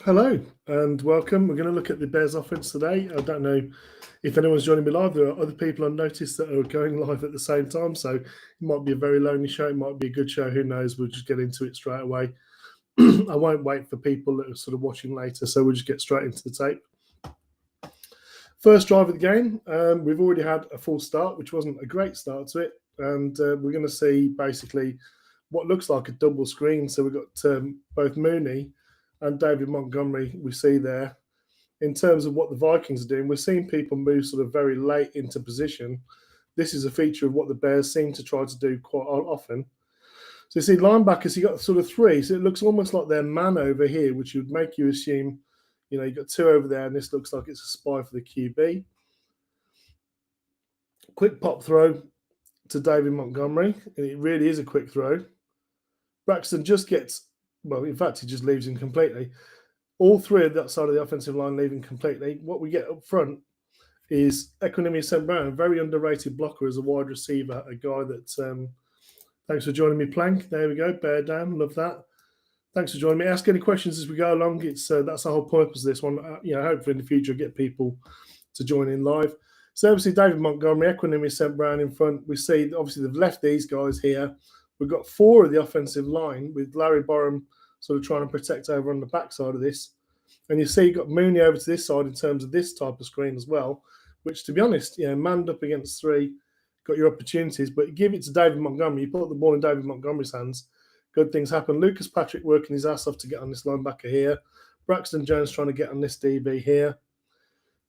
Hello and welcome. We're going to look at the Bears offense today. I don't know if anyone's joining me live. There are other people I've noticed that are going live at the same time. So it might be a very lonely show. It might be a good show. Who knows? We'll just get into it straight away. I won't wait for people that are sort of watching later. So we'll just get straight into the tape. First drive of the game. We've already had a full start, which wasn't a great start to it. And we're going to see basically what looks like a double screen. So we've got both Mooney and David Montgomery we see there. In terms of what the Vikings are doing, we're seeing people move sort of very late into position. This is a feature of what the Bears seem to try to do quite often. So you see linebackers, you got sort of three. So it looks almost like they're man over here, which would make you assume, you've got two over there, and this looks like it's a spy for the QB. Quick pop throw to David Montgomery, and it really is a quick throw. Braxton just gets, well, in fact, he just leaves him completely. All three of that side of the offensive line leaving completely. What we get up front is Equinemius St. Brown, a very underrated blocker as a wide receiver, a guy that, thanks for joining me, Plank. There we go, bear down, love that. Thanks for joining me. Ask any questions as we go along. It's that's the whole purpose of this one. Hopefully in the future get people to join in live. So obviously David Montgomery, Equinemius St. Brown in front. We see obviously they've left these guys here. We've got four of the offensive line with Larry Borum sort of trying to protect over on the backside of this. And you see you've got Mooney over to this side in terms of this type of screen as well, which, to be honest, manned up against three, got your opportunities. But give it to David Montgomery. You put the ball in David Montgomery's hands, good things happen. Lucas Patrick working his ass off to get on this linebacker here. Braxton Jones trying to get on this DB here.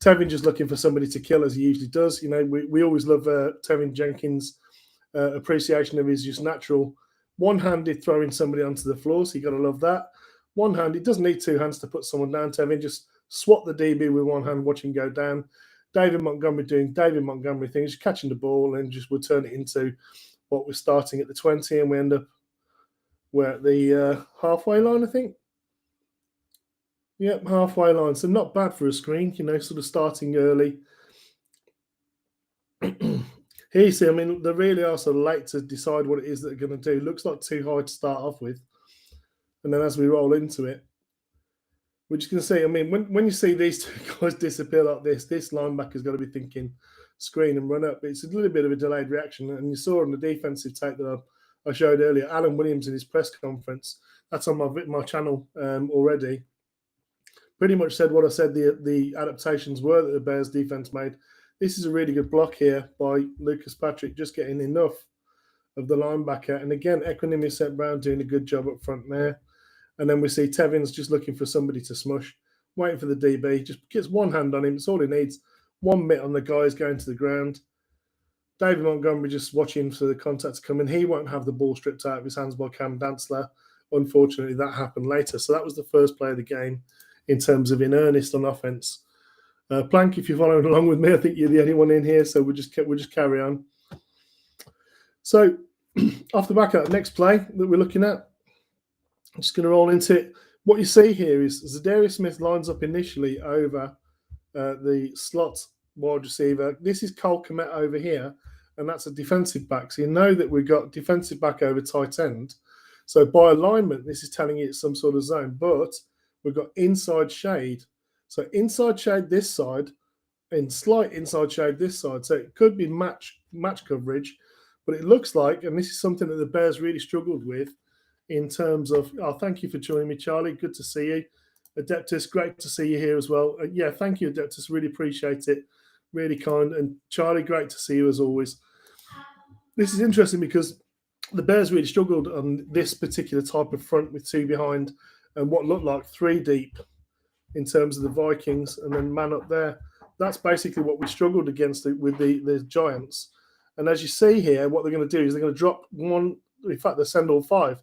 Tevin just looking for somebody to kill, as he usually does. We always love Tevin Jenkins' appreciation of his just natural one-handed throwing somebody onto the floor, so you got to love that. One hand, it doesn't need two hands to put someone down, Tevin. Just swat the DB with one hand, watch him go down. David Montgomery doing David Montgomery things, catching the ball, and just we'll turn it into what we're starting at the 20, and we end up we're at the halfway line, I think. Yep, halfway line. So not bad for a screen, sort of starting early. Here you see, they really are so late to decide what it is that they're going to do. Looks like too high to start off with. And then as we roll into it, we're just going to see, when you see these two guys disappear like this linebacker's got to be thinking screen and run up. It's a little bit of a delayed reaction. And you saw on the defensive tape that I showed earlier, Alan Williams in his press conference, that's on my channel already, pretty much said what I said the adaptations were that the Bears defense made. This is a really good block here by Lucas Patrick, just getting enough of the linebacker. And again, Equinemius St. Brown doing a good job up front there. And then we see Tevin's just looking for somebody to smush, waiting for the DB. Just gets one hand on him. It's all he needs. 1 mitt on the guys going to the ground. David Montgomery just watching for the contact to come in. He won't have the ball stripped out of his hands by Cam Dantzler. Unfortunately, that happened later. So that was the first play of the game in terms of in earnest on offense. Plank, if you're following along with me, I think you're the only one in here, so we'll just carry on. So off the back of that next play that we're looking at, I'm just going to roll into it. What you see here is Zadarius Smith lines up initially over the slot wide receiver. This is Cole Kmet over here, and that's a defensive back. So you know that we've got defensive back over tight end. So by alignment, this is telling you it's some sort of zone, but we've got inside shade. So inside shade this side, and slight inside shade this side. So it could be match coverage, but it looks like, and this is something that the Bears really struggled with in terms of, thank you for joining me, Charlie. Good to see you. Adeptus, great to see you here as well. Thank you, Adeptus. Really appreciate it. Really kind. And Charlie, great to see you as always. This is interesting because the Bears really struggled on this particular type of front with two behind and what looked like three deep in terms of the Vikings, and then man up there. That's basically what we struggled against with the Giants. And as you see here, what they're going to do is they're going to drop one. In fact, they send all five.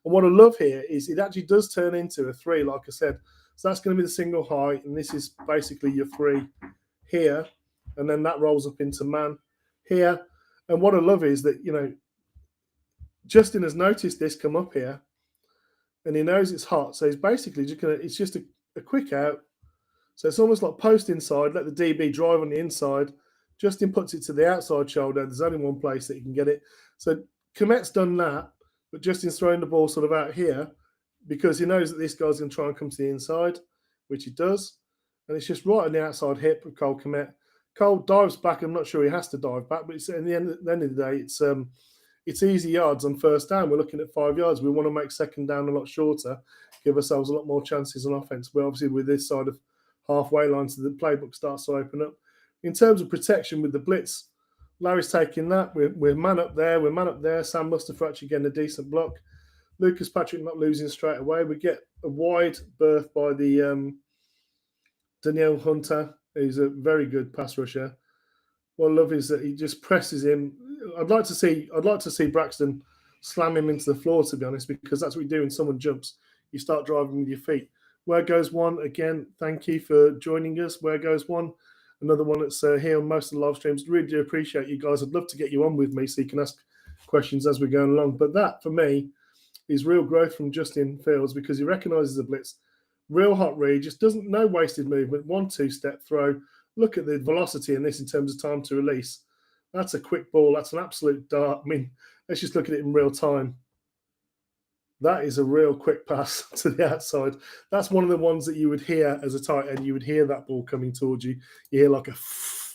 And what I love here is it actually does turn into a three, like I said. So that's going to be the single high, and this is basically your three here. And then that rolls up into man here. And what I love is that, Justin has noticed this come up here, and he knows it's hot. So he's basically just going to, it's just a quick out. So it's almost like post inside, let the DB drive on the inside. Justin puts it to the outside shoulder. There's only one place that he can get it. So Komet's done that, but Justin's throwing the ball sort of out here because he knows that this guy's going to try and come to the inside. which he does. And it's just right on the outside hip of Cole Kmet. Cole dives back. I'm not sure he has to dive back, but it's at the end of the day, it's easy yards on first down. We're looking at 5 yards. We want to make second down a lot shorter, give ourselves a lot more chances on offense. But obviously, with this side of halfway line, so the playbook starts to open up. In terms of protection with the blitz, Larry's taking that. We're man up there. We're man up there. Sam Mustafa actually getting a decent block. Lucas Patrick not losing straight away. We get a wide berth by the Danielle Hunter, who's a very good pass rusher. What I love is that he just presses him. I'd like to see Braxton slam him into the floor, to be honest, because that's what you do when someone jumps. You start driving with your feet. Where goes one? Again, thank you for joining us. Where goes one? Another one that's here on most of the live streams. Really do appreciate you guys. I'd love to get you on with me so you can ask questions as we're going along. But that, for me, is real growth from Justin Fields because he recognises the blitz. Real hot read, just no wasted movement. 1-2 step throw. Look at the velocity in this in terms of time to release. That's a quick ball. That's an absolute dart. I mean, let's just look at it in real time. That is a real quick pass to the outside. That's one of the ones that you would hear as a tight end. You would hear that ball coming towards you. You hear like a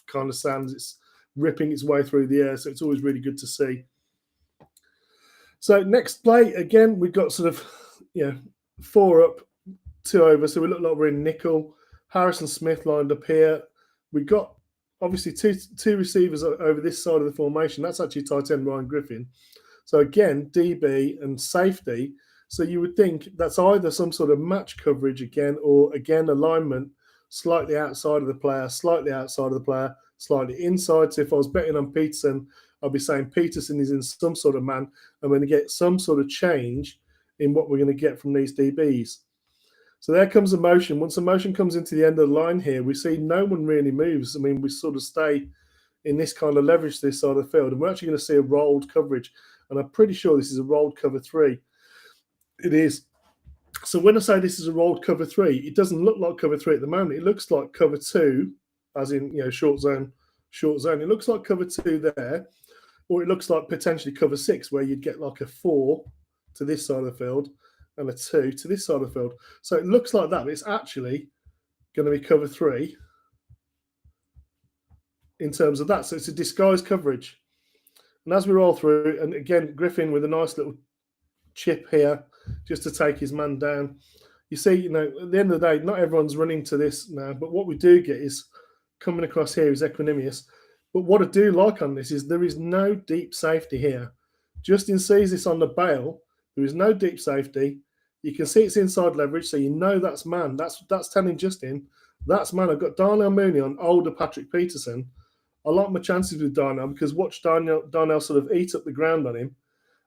kind of sound. It's ripping its way through the air. So it's always really good to see. So next play, again, we've got sort of, 4 up, 2 over. So we look like we're in nickel. Harrison Smith lined up here. We've got obviously two receivers over this side of the formation. That's actually tight end Ryan Griffin. So again, DB and safety. So you would think that's either some sort of match coverage again, or again, alignment slightly outside of the player, slightly outside of the player, slightly inside. So if I was betting on Peterson, I'd be saying Peterson is in some sort of man. I'm going to get some sort of change in what we're going to get from these DBs. So there comes a motion. Once the motion comes into the end of the line here, we see no one really moves. I mean, we sort of stay in this kind of leverage this side of the field. And we're actually going to see a rolled coverage. And I'm pretty sure this is a rolled cover 3. It is. So when I say this is a rolled cover 3, it doesn't look like cover 3 at the moment. It looks like cover 2, as in, short zone. It looks like cover 2 there. Or it looks like potentially cover 6, where you'd get like a 4 to this side of the field and a 2 to this side of the field. So it looks like that, but it's actually going to be cover 3 in terms of that. So it's a disguised coverage. And as we roll through, and again, Griffin with a nice little chip here just to take his man down. You see, at the end of the day, not everyone's running to this now, but what we do get is coming across here is Equanimous. But what I do like on this is there is no deep safety here. Justin sees this on the bail. There is no deep safety. You can see it's inside leverage, so you know that's man. That's telling Justin, that's man. I've got Darnell Mooney on older Patrick Peterson. I like my chances with Darnell because watch Darnell sort of eat up the ground on him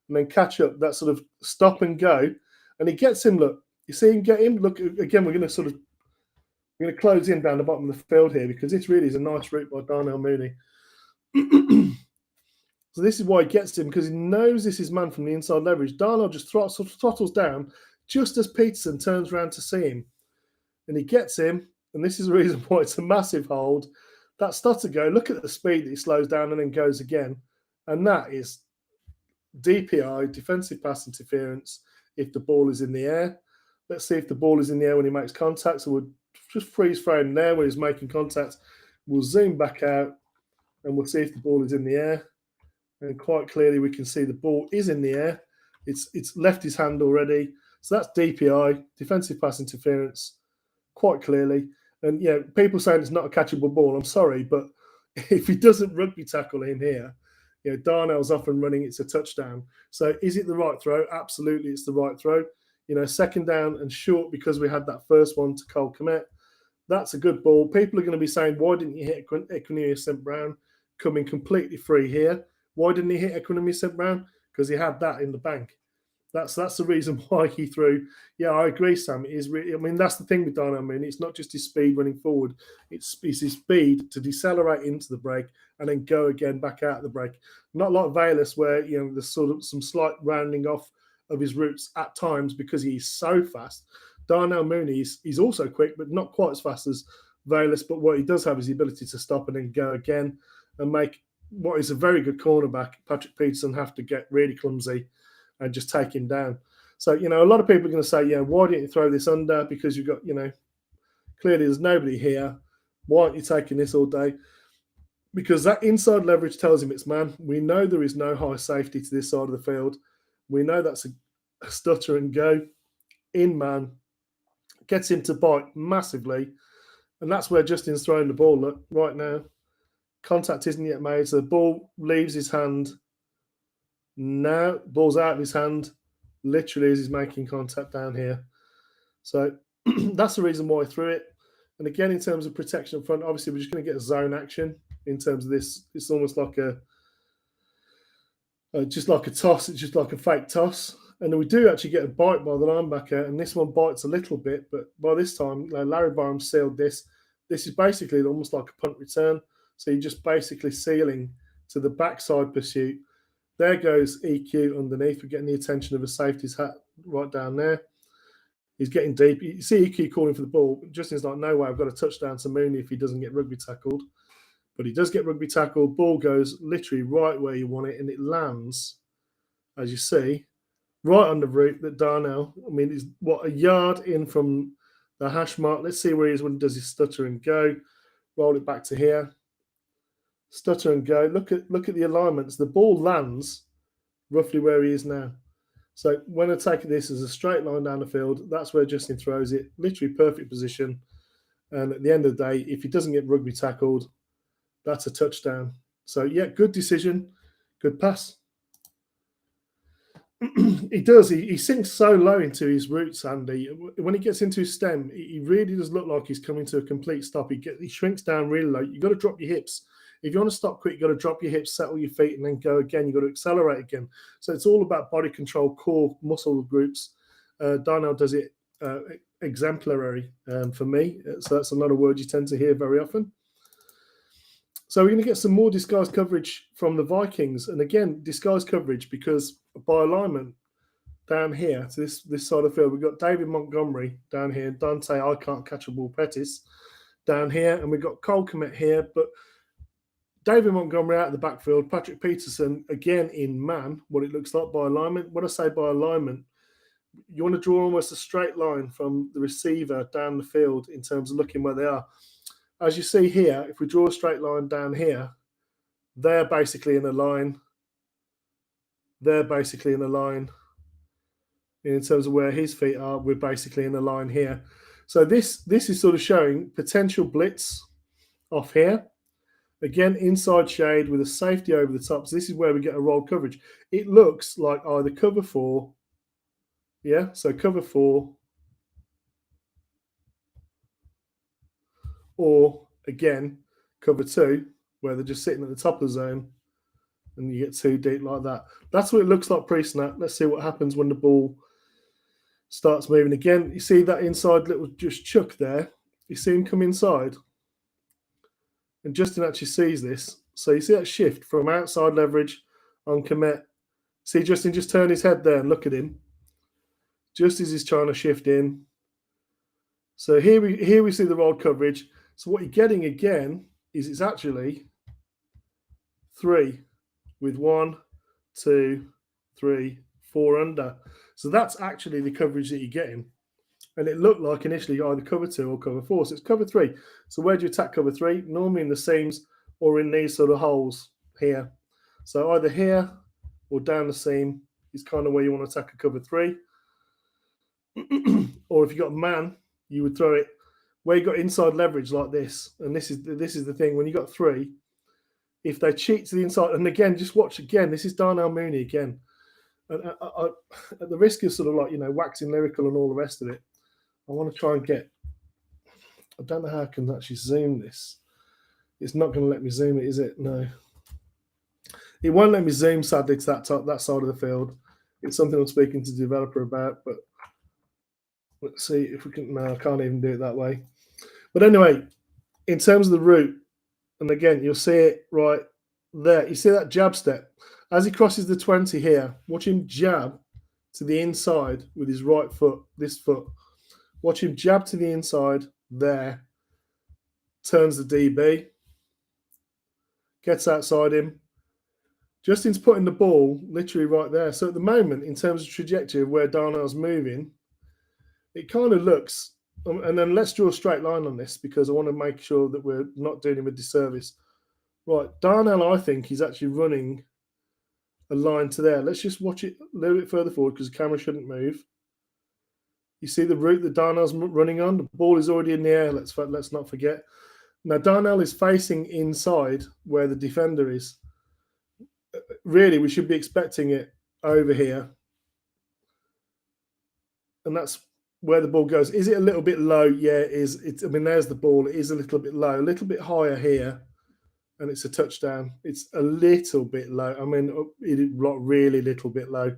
and then catch up, that sort of stop and go. And he gets him, look. You see him get him? Look, again, we're going to close in down the bottom of the field here because this really is a nice route by Darnell Mooney. So this is why he gets him, because he knows this is man from the inside leverage. Darnell just throttles down just as Peterson turns around to see him. And he gets him, and this is the reason why it's a massive hold. That starts to go. Look at the speed that he slows down and then goes again. And that is DPI, defensive pass interference, if the ball is in the air. Let's see if the ball is in the air when he makes contact. So we'll just freeze frame there when he's making contact. We'll zoom back out and we'll see if the ball is in the air. And quite clearly we can see the ball is in the air. It's left his hand already. So that's DPI, defensive pass interference, quite clearly. And people saying it's not a catchable ball. I'm sorry, but if he doesn't rugby tackle him here, Darnell's off and running. It's a touchdown. So is it the right throw? Absolutely, it's the right throw. Second down and short because we had that first one to Cole Kmet. That's a good ball. People are going to be saying, why didn't you hit Equanimeous St. Brown? Coming completely free here. Why didn't he hit Equanimeous St. Brown? Because he had that in the bank. That's the reason why he threw. Yeah, I agree, Sam. It is really, that's the thing with Darnell Mooney. It's not just his speed running forward. It's his speed to decelerate into the break and then go again back out of the break. Not like Valus, where there's sort of some slight rounding off of his routes at times because he's so fast. Darnell Mooney he's also quick, but not quite as fast as Valus. But what he does have is the ability to stop and then go again and make what is a very good cornerback, Patrick Peterson, have to get really clumsy and just take him down. So, a lot of people are going to say, why didn't you throw this under? Because you've got, Clearly, there's nobody here. Why aren't you taking this all day? Because that inside leverage tells him it's man. We know there is no high safety to this side of the field. We know that's a stutter and go in man. Gets him to bite massively. And that's where Justin's throwing the ball. Look, right now, contact isn't yet made. So the ball leaves his hand. Now, ball's out of his hand, literally as he's making contact down here. So that's the reason why I threw it. And again, in terms of protection up front, obviously we're just going to get a zone action in terms of this. It's almost like just like a toss. It's just like a fake toss. And then we do actually get a bite by the linebacker, and this one bites a little bit. But by this time, Larry Barham sealed this. This is basically almost like a punt return. So you're just basically sealing to the backside pursuit. There goes EQ underneath. We're getting the attention of a safety's hat right down there. He's getting deep. You see EQ calling for the ball. Justin's like, no way, I've got a touchdown to Mooney if he doesn't get rugby tackled. But he does get rugby tackled. Ball goes literally right where you want it, and it lands, as you see, right on the route that Darnell, I mean, is what, a yard in from the hash mark. Let's see where he is when he does his stutter and go. Roll it back to here. Stutter and go. Look at the alignments. The ball lands roughly where he is now. So when I take this as a straight line down the field, that's where Justin throws it. Literally perfect position. And at the end of the day, if he doesn't get rugby tackled, that's a touchdown. So yeah, good decision, good pass. He does. He sinks so low into his roots, Andy. When he gets into his stem, he really does look like he's coming to a complete stop. He shrinks down really low. You've got to drop your hips. If you want to stop quick, you've got to drop your hips, settle your feet, and then go again. You've got to accelerate again. So it's all about body control, core muscle groups. Darnell does it exemplary for me. So that's another word you tend to hear very often. So we're going to get some more disguised coverage from the Vikings. And again, disguised coverage because by alignment down here to this side of the field, we've got David Montgomery down here, Dante I Can't Catch a Ball Pettis down here, and we've got Cole Kmet here. But David Montgomery out of the backfield, Patrick Peterson again in man, what it looks like by alignment. When I say by alignment, you want to draw almost a straight line from the receiver down the field in terms of looking where they are. As you see here, if we draw a straight line down here, they're basically in a line. They're basically in a line. In terms of where his feet are, we're basically in a line here. So this is sort of showing potential blitz off here. Again, inside shade with a safety over the top. So this is where we get a roll coverage. It looks like either cover 4. Yeah, so cover 4. Or, again, cover 2, where they're just sitting at the top of the zone and you get 2 deep like that. That's what it looks like pre-snap. Let's see what happens when the ball starts moving. Again, you see that inside little just chuck there? You see him come inside? And Justin actually sees this. So you see that shift from outside leverage on Kmet. See Justin just turn his head there and look at him. Just as he's trying to shift in. So here we see the roll coverage. So what you're getting again is it's actually 3 with 1, 2, 3, 4 under. So that's actually the coverage that you're getting. And it looked like initially either cover 2 or cover 4. So it's cover 3. So where do you attack cover 3? Normally in the seams or in these sort of holes here. So either here or down the seam is kind of where you want to attack a cover 3. Or if you've got a man, you would throw it where you got inside leverage like this. And this is the thing. When you got 3, if they cheat to the inside, and again, just watch again. This is Darnell Mooney again. And I, at the risk of sort of like, waxing lyrical and all the rest of it, I want to try and get, I don't know how I can actually zoom this. It's not going to let me zoom it, is it? No. It won't let me zoom, sadly, to that side of the field. It's something I'm speaking to the developer about, but let's see if we can. No, I can't even do it that way. But anyway, in terms of the route, and again, you'll see it right there. You see that jab step? As he crosses the 20 here, watch him jab to the inside with his right foot, this foot. Watch him jab to the inside there. Turns the DB. Gets outside him. Justin's putting the ball literally right there. So at the moment, in terms of trajectory of where Darnell's moving, it kind of looks, And then let's draw a straight line on this because I want to make sure that we're not doing him a disservice. Right, Darnell, I think, is actually running a line to there. Let's just watch it a little bit further forward because the camera shouldn't move. You see the route that Darnell's running on? The ball is already in the air. Let's not forget. Now, Darnell is facing inside where the defender is. Really, we should be expecting it over here. And that's where the ball goes. Is it a little bit low? Yeah, it is. I mean, there's the ball. It is a little bit low, a little bit higher here. And it's a touchdown. It's a little bit low. I mean, really little bit low.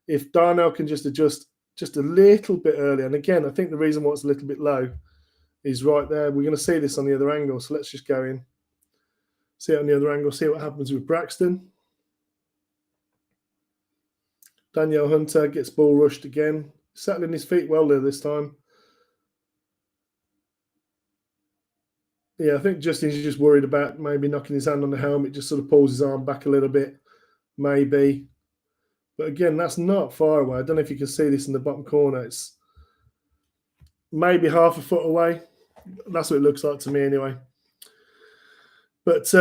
If Darnell can just adjust just a little bit earlier, and again, I think the reason why it's a little bit low is right there. We're going to see this on the other angle. So let's just go in, see it on the other angle, see what happens with Braxton. Danielle Hunter gets ball rushed again, settling his feet well there this time. Yeah, I think Justin's just worried about maybe knocking his hand on the helmet, just sort of pulls his arm back a little bit, maybe. But again, that's not far away. I don't know if you can see this in the bottom corner. It's maybe half a foot away. That's what it looks like to me anyway. But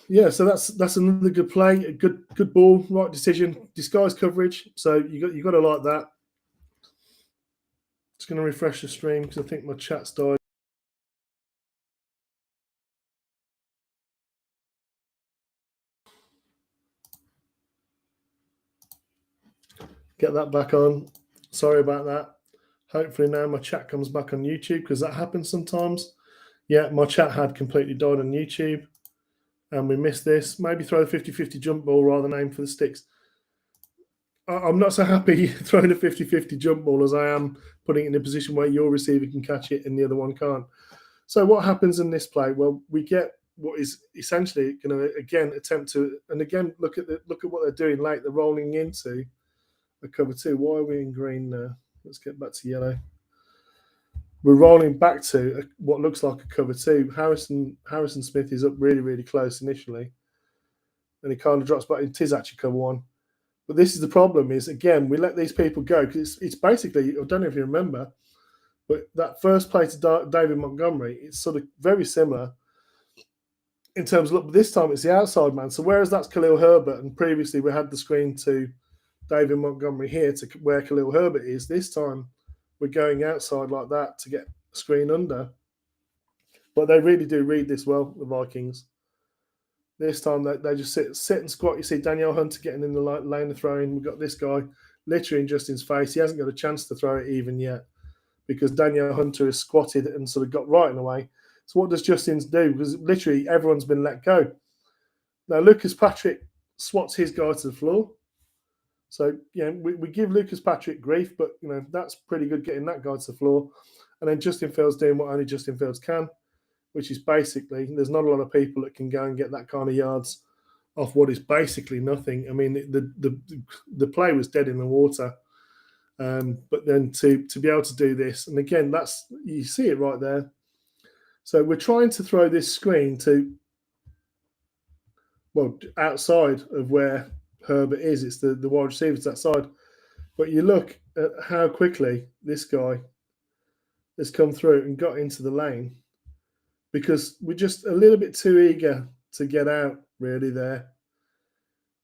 yeah, so that's another good play, a good ball, right decision, disguise coverage. So you got to like that. Just going to refresh the stream because I think my chat's died. Get that back on. Sorry about that. Hopefully now my chat comes back on YouTube because that happens sometimes. Yeah, my chat had completely died on YouTube and we missed this. Maybe throw the 50-50 jump ball rather than aim for the sticks. I'm not so happy throwing a 50-50 jump ball as I am putting it in a position where your receiver can catch it and the other one can't. So what happens in this play? Well, we get what is essentially going to again attempt to, and again look at what they're doing late. They're rolling into a cover two. Why are we in green now? Let's get back to yellow. We're rolling back to what looks like a cover two. Harrison Smith is up really, really close initially. And he kind of drops back. It is actually cover one. But this is the problem is, again, we let these people go because it's basically, I don't know if you remember, but that first play to David Montgomery, it's sort of very similar in terms of, look, this time it's the outside man. So whereas that's Khalil Herbert and previously we had the screen to David Montgomery here to where Khalil Herbert is, this time we're going outside like that to get a screen under. But they really do read this well, the Vikings. This time they just sit and squat. You see Danielle Hunter getting in the lane of throwing. We've got this guy literally in Justin's face. He hasn't got a chance to throw it even yet because Danielle Hunter has squatted and sort of got right in the way. So what does Justin's do? Because literally everyone's been let go. Now Lucas Patrick swats his guy to the floor. So, we give Lucas Patrick grief, but, that's pretty good getting that guy to the floor. And then Justin Fields doing what only Justin Fields can, which is basically, there's not a lot of people that can go and get that kind of yards off what is basically nothing. I mean, the play was dead in the water. But then to be able to do this, and again, you see it right there. So we're trying to throw this screen to, outside of where Herbert is. It's the wide receiver to that side. But you look at how quickly this guy has come through and got into the lane because we're just a little bit too eager to get out really there.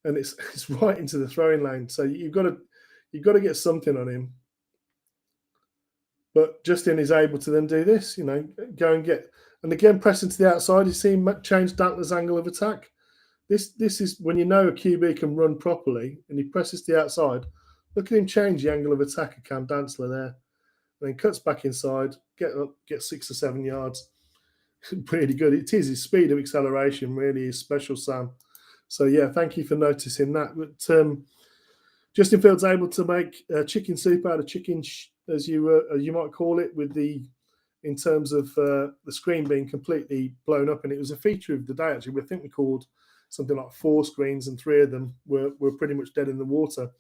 And it's right into the throwing lane. So you've got to get something on him. But Justin is able to then do this, go and get, and again, pressing to the outside, you see him change Dantler's angle of attack. This is when a QB can run properly and he presses to the outside. Look at him change the angle of attack of Cam Dantzler there. And then cuts back inside, get 6 or 7 yards. Really good. It is his speed of acceleration really is special, Sam. So, yeah, thank you for noticing that. But Justin Fields able to make chicken soup out of chicken, as you might call it, in terms of the screen being completely blown up. And it was a feature of the day, actually. I think we called something like 4 screens and 3 of them were pretty much dead in the water.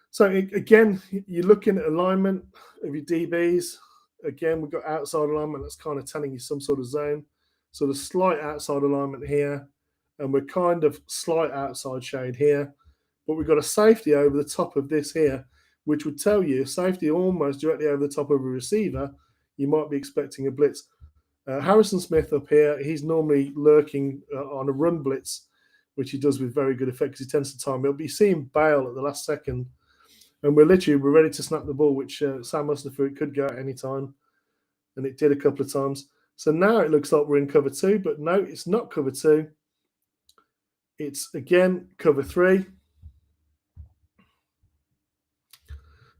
So again, you're looking at alignment of your DBs. Again, we've got outside alignment that's kind of telling you some sort of zone. So the slight outside alignment here, and we're kind of slight outside shade here. But we've got a safety over the top of this here, which would tell you safety almost directly over the top of a receiver. you might be expecting a blitz. Harrison Smith up here, he's normally lurking on a run blitz, which he does with very good effect because he tends to time it. But you see him bail at the last second, and we're ready to snap the ball, which Sam Mustapha could go at any time, and it did a couple of times. So now it looks like we're in cover 2, but no, it's not cover 2. It's again cover 3.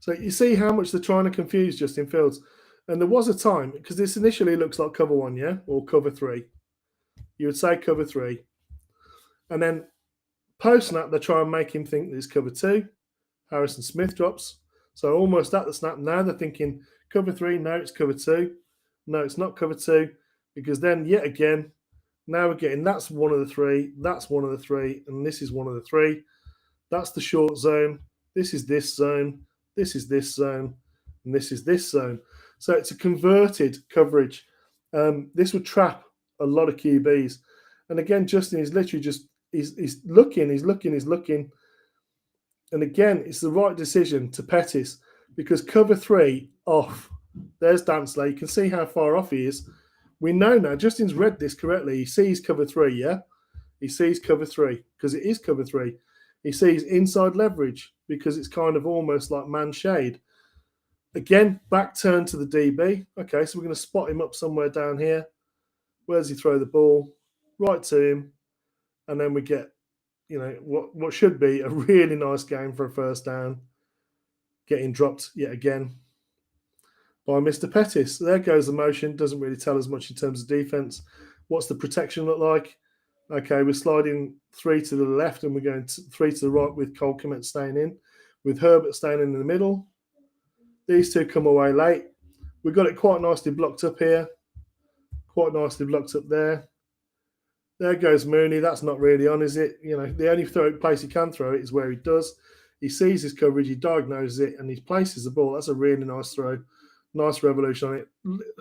So you see how much they're trying to confuse Justin Fields. And there was a time, because this initially looks like cover 1, yeah, or cover 3. You would say cover 3. And then post-snap, they try and make him think there's cover 2. Harrison Smith drops. So almost at the snap, now they're thinking cover 3, no, it's cover 2. No, it's not cover 2, because then yet again, now we're getting that's one of the 3, that's one of the 3, and this is one of the 3. That's the short zone. This is this zone. This is this zone. And this is this zone. So it's a converted coverage. This would trap a lot of QBs. And again, Justin is literally just he's looking. And again, it's the right decision to Pettis because cover 3 off. There's Dantzler. You can see how far off he is. We know now. Justin's read this correctly. He sees cover 3, yeah? He sees cover 3 because it is cover 3. He sees inside leverage because it's kind of almost like man shade. Again, back turn to the DB. Okay, so we're going to spot him up somewhere down here. Where does he throw the ball? Right to him. And then we get, what should be a really nice game for a first down. Getting dropped yet again by Mr. Pettis. There goes the motion. Doesn't really tell us much in terms of defense. What's the protection look like? Okay, we're sliding 3 to the left and we're going 3 to the right with Cole Kmet staying in, with Herbert staying in the middle. These two come away late. We've got it quite nicely blocked up here. Quite nicely blocked up there. There goes Mooney. That's not really on, is it? The only place he can throw it is where he does. He sees his coverage, he diagnoses it, and he places the ball. That's a really nice throw. Nice revolution on it.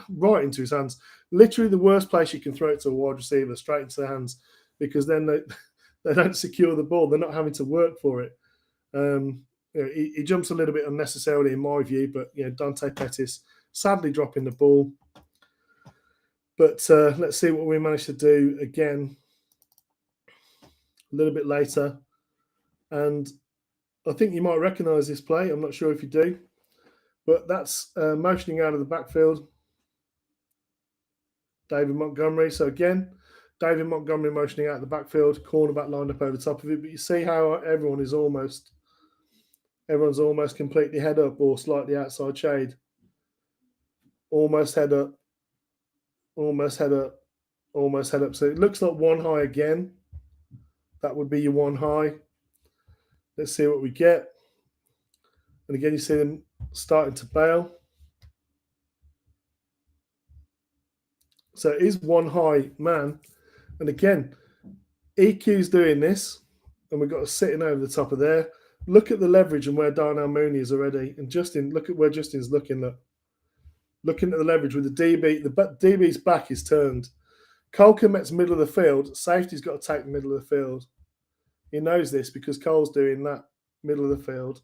Right into his hands. Literally the worst place you can throw it to a wide receiver, straight into their hands, because then they don't secure the ball. They're not having to work for it. He jumps a little bit unnecessarily in my view, but Dante Pettis sadly dropping the ball. But let's see what we managed to do again a little bit later. And I think you might recognise this play. I'm not sure if you do. But that's motioning out of the backfield. David Montgomery. So again, David Montgomery motioning out of the backfield. Cornerback lined up over the top of it. But you see how everyone's almost completely head up or slightly outside shade. Almost head up. Almost head up. Almost head up. So it looks like one high again. That would be your one high. Let's see what we get. And again, you see them starting to bail. So it is one high man. And again, EQ's doing this. And we've got us sitting over the top of there. Look at the leverage and where Darnell Mooney is already. And Justin, look at where Justin's looking at. Looking at the leverage with the DB. The DB's back is turned. Cole Kmet's middle of the field. Safety's got to take the middle of the field. He knows this because Cole's doing that middle of the field.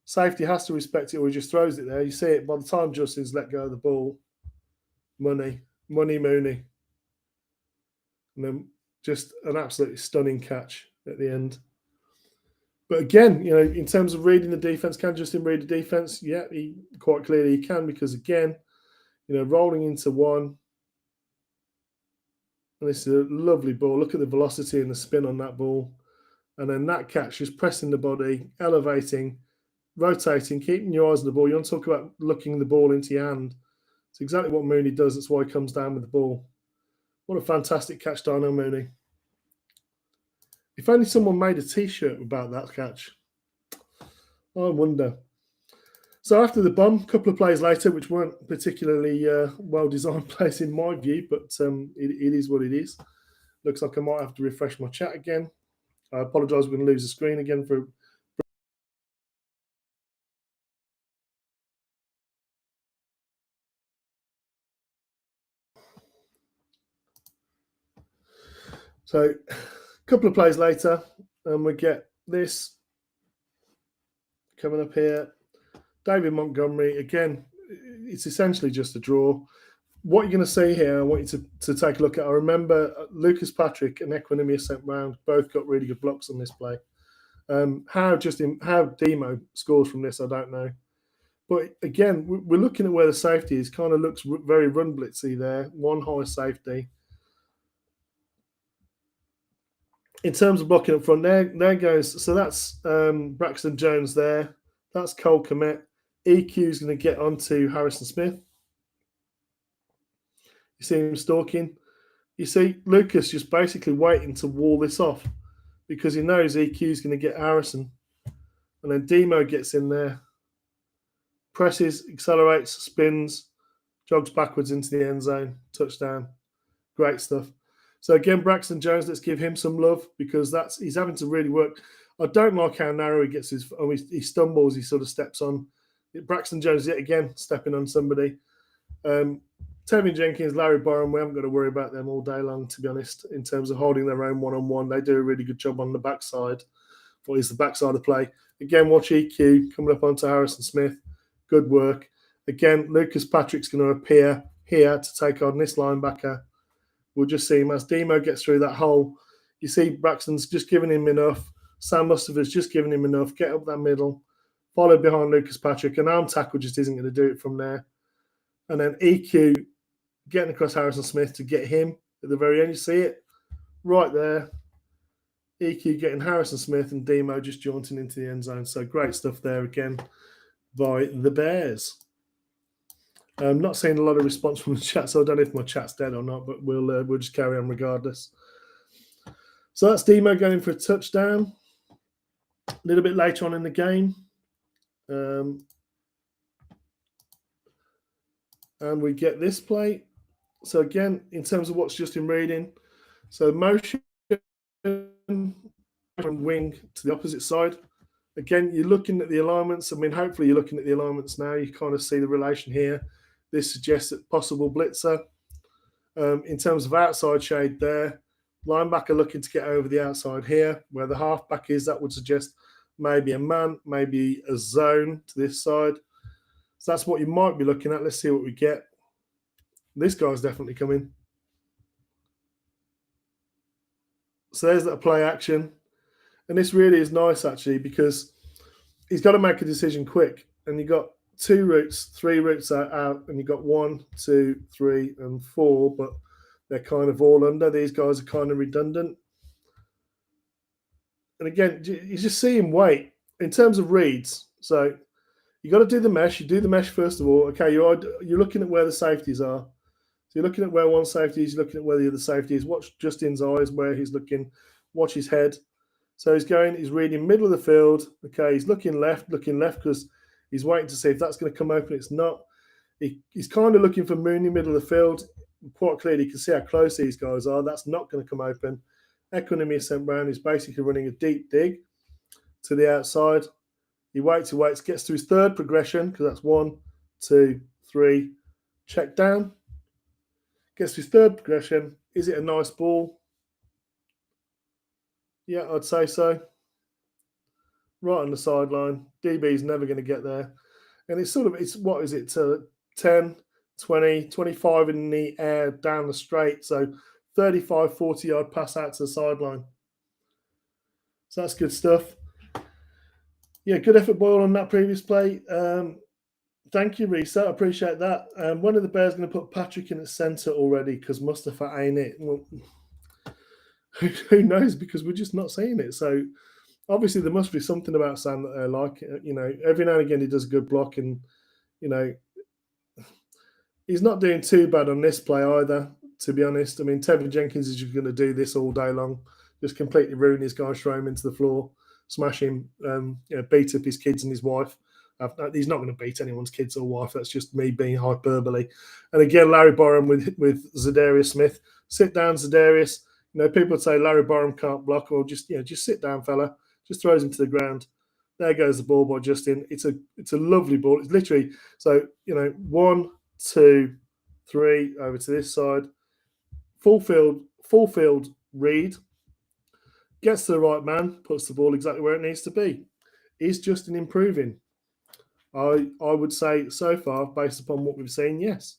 Safety has to respect it or he just throws it there. You see it by the time Justin's let go of the ball. Mooney. And then just an absolutely stunning catch at the end. But again, in terms of reading the defense, can Justin read the defense? Yeah, he quite clearly he can because again, rolling into one. And this is a lovely ball. Look at the velocity and the spin on that ball. And then that catch, just pressing the body, elevating, rotating, keeping your eyes on the ball. You want to talk about looking the ball into your hand. It's exactly what Mooney does. That's why he comes down with the ball. What a fantastic catch, Darnell Mooney. If only someone made a T-shirt about that catch. I wonder. So after the bomb, a couple of plays later, which weren't particularly well-designed plays in my view, but it is what it is. Looks like I might have to refresh my chat again. I apologise, we're going to lose the screen again for... So a couple of plays later, and we get this coming up here. David Montgomery, again, it's essentially just a draw. What you're going to see here, I want you to take a look at. I remember Lucas Patrick and Equinemius St. Round both got really good blocks on this play. How Demo scores from this, I don't know. But again, we're looking at where the safety is. Kind of looks very run blitzy there. One high safety. In terms of blocking up front, there goes. So that's Braxton Jones there. That's Cole Kmet. EQ is going to get onto Harrison Smith. You see him stalking. You see Lucas just basically waiting to wall this off because he knows EQ is going to get Harrison. And then Demo gets in there, presses, accelerates, spins, jogs backwards into the end zone, touchdown. Great stuff. So again, Braxton Jones, let's give him some love because he's having to really work. I don't like how narrow he gets his. He stumbles. He sort of steps on. Braxton Jones yet again stepping on somebody. Tevin Jenkins, Larry Borum, we haven't got to worry about them all day long, to be honest, in terms of holding their own one-on-one. They do a really good job on the backside. What is the backside of play? Again, watch EQ coming up onto Harrison Smith. Good work. Again, Lucas Patrick's going to appear here to take on this linebacker. We'll just see him as Demo gets through that hole. You see Braxton's just giving him enough. Sam Mustafa's just giving him enough. Get up that middle. Followed behind Lucas Patrick. An arm tackle just isn't going to do it from there. And then EQ getting across Harrison Smith to get him at the very end. You see it right there. EQ getting Harrison Smith and Demo just jaunting into the end zone. So great stuff there again by the Bears. I'm not seeing a lot of response from the chat, so I don't know if my chat's dead or not, but we'll just carry on regardless. So that's Demo going for a touchdown. A little bit later on in the game. And we get this play. So again, in terms of what's just in reading, so motion from wing to the opposite side. Again, you're looking at the alignments. I mean, hopefully you're looking at the alignments now. You kind of see the relation here. This suggests a possible blitzer. In terms of outside shade there, linebacker looking to get over the outside here. Where the halfback is, that would suggest maybe a man, maybe a zone to this side. So that's what you might be looking at. Let's see what we get. This guy's definitely coming. So there's that play action. And this really is nice, actually, because he's got to make a decision quick. And you've got 2 routes, 3 routes out, and you've got 1, 2, 3, and 4, but they're kind of all under. These guys are kind of redundant. And again, you just see him wait. In terms of reads, so you got to do the mesh. You do the mesh first of all. Okay, you're looking at where the safeties are. So you're looking at where one safety is, you're looking at where the other safety is. Watch Justin's eyes, where he's looking. Watch his head. So he's reading middle of the field. Okay, he's looking left because he's waiting to see if that's going to come open. It's not. He's kind of looking for Mooney, middle of the field. Quite clearly, you can see how close these guys are. That's not going to come open. Equinemius St. Brown is basically running a deep dig to the outside. He waits, gets to his third progression because that's 1, 2, 3. Check down. Gets to his third progression. Is it a nice ball? Yeah, I'd say so. Right on the sideline. DB's never going to get there. And what is it? 10, 20, 25 in the air down the straight. So 35, 40-yard pass out to the sideline. So that's good stuff. Yeah, good effort, Boyle, on that previous play. Thank you, Risa. I appreciate that. When are the Bears going to put Patrick in at centre already? Because Mustafa ain't it. Well, who knows? Because we're just not seeing it. So obviously there must be something about Sam that they like. Every now and again he does a good block, and he's not doing too bad on this play either. To be honest, I mean Tevin Jenkins is just going to do this all day long, just completely ruin his guy, throw him into the floor, smash him, beat up his kids and his wife. He's not going to beat anyone's kids or wife. That's just me being hyperbole. And again, Larry Borum with Zadarius Smith. Sit down, Zadarius. People say Larry Borum can't block, or just sit down, fella. Just throws him to the ground. There goes the ball by Justin. It's a lovely ball. It's literally 1, 2, 3 over to this side. Full field read. Gets to the right man, puts the ball exactly where it needs to be. Is Justin improving? I would say so far, based upon what we've seen, yes.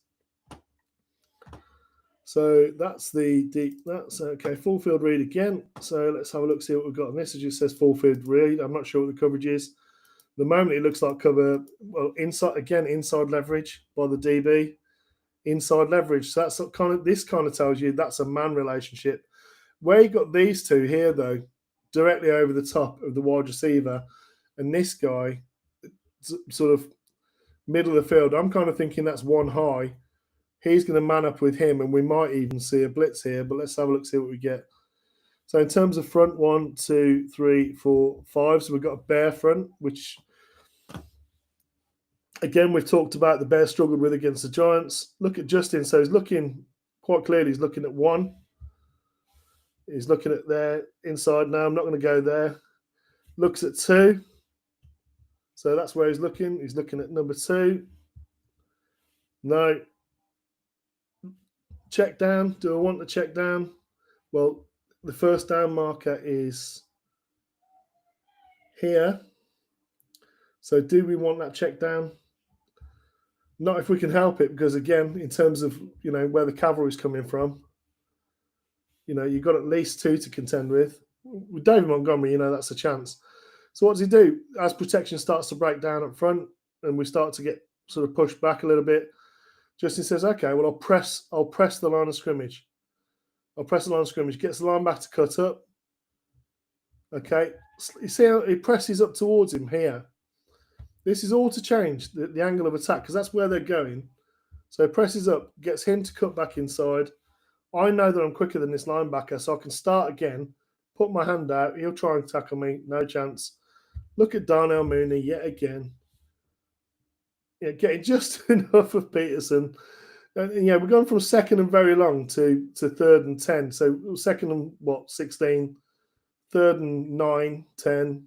So that's that's okay. Full field read again. So let's have a look, see what we've got on this. It just says full field read. I'm not sure what the coverage is. The moment it looks like cover, well, inside leverage by the DB, inside leverage. So that's this kind of tells you that's a man relationship. Where you got these two here though, directly over the top of the wide receiver, and this guy, sort of middle of the field. I'm kind of thinking that's one high. He's going to man up with him, and we might even see a blitz here. But let's have a look, see what we get. So in terms of front, 1, 2, 3, 4, 5. So we've got a bear front, which again we've talked about. The Bears struggled with against the Giants. Look at Justin. So he's looking quite clearly. He's looking at 1. He's looking at there inside now. I'm not going to go there. Looks at 2. So that's where he's looking. He's looking at number 2. No. Check down. Do I want the check down? Well, the first down marker is here. So do we want that check down? Not if we can help it, because again, in terms of where the cavalry's coming from, you've got at least 2 to contend with. With David Montgomery, that's a chance. So what does he do? As protection starts to break down up front and we start to get sort of pushed back a little bit, Justin says, okay, well, I'll press the line of scrimmage. I'll press the line of scrimmage. Gets the linebacker to cut up. Okay. You see how he presses up towards him here? This is all to change the angle of attack, because that's where they're going. So he presses up, gets him to cut back inside. I know that I'm quicker than this linebacker, so I can start again, put my hand out. He'll try and tackle me. No chance. Look at Darnell Mooney yet again. Yeah, getting just enough of Peterson. And we're going from second and very long to 3rd and 10. So second and 16, 3rd and 9, 10.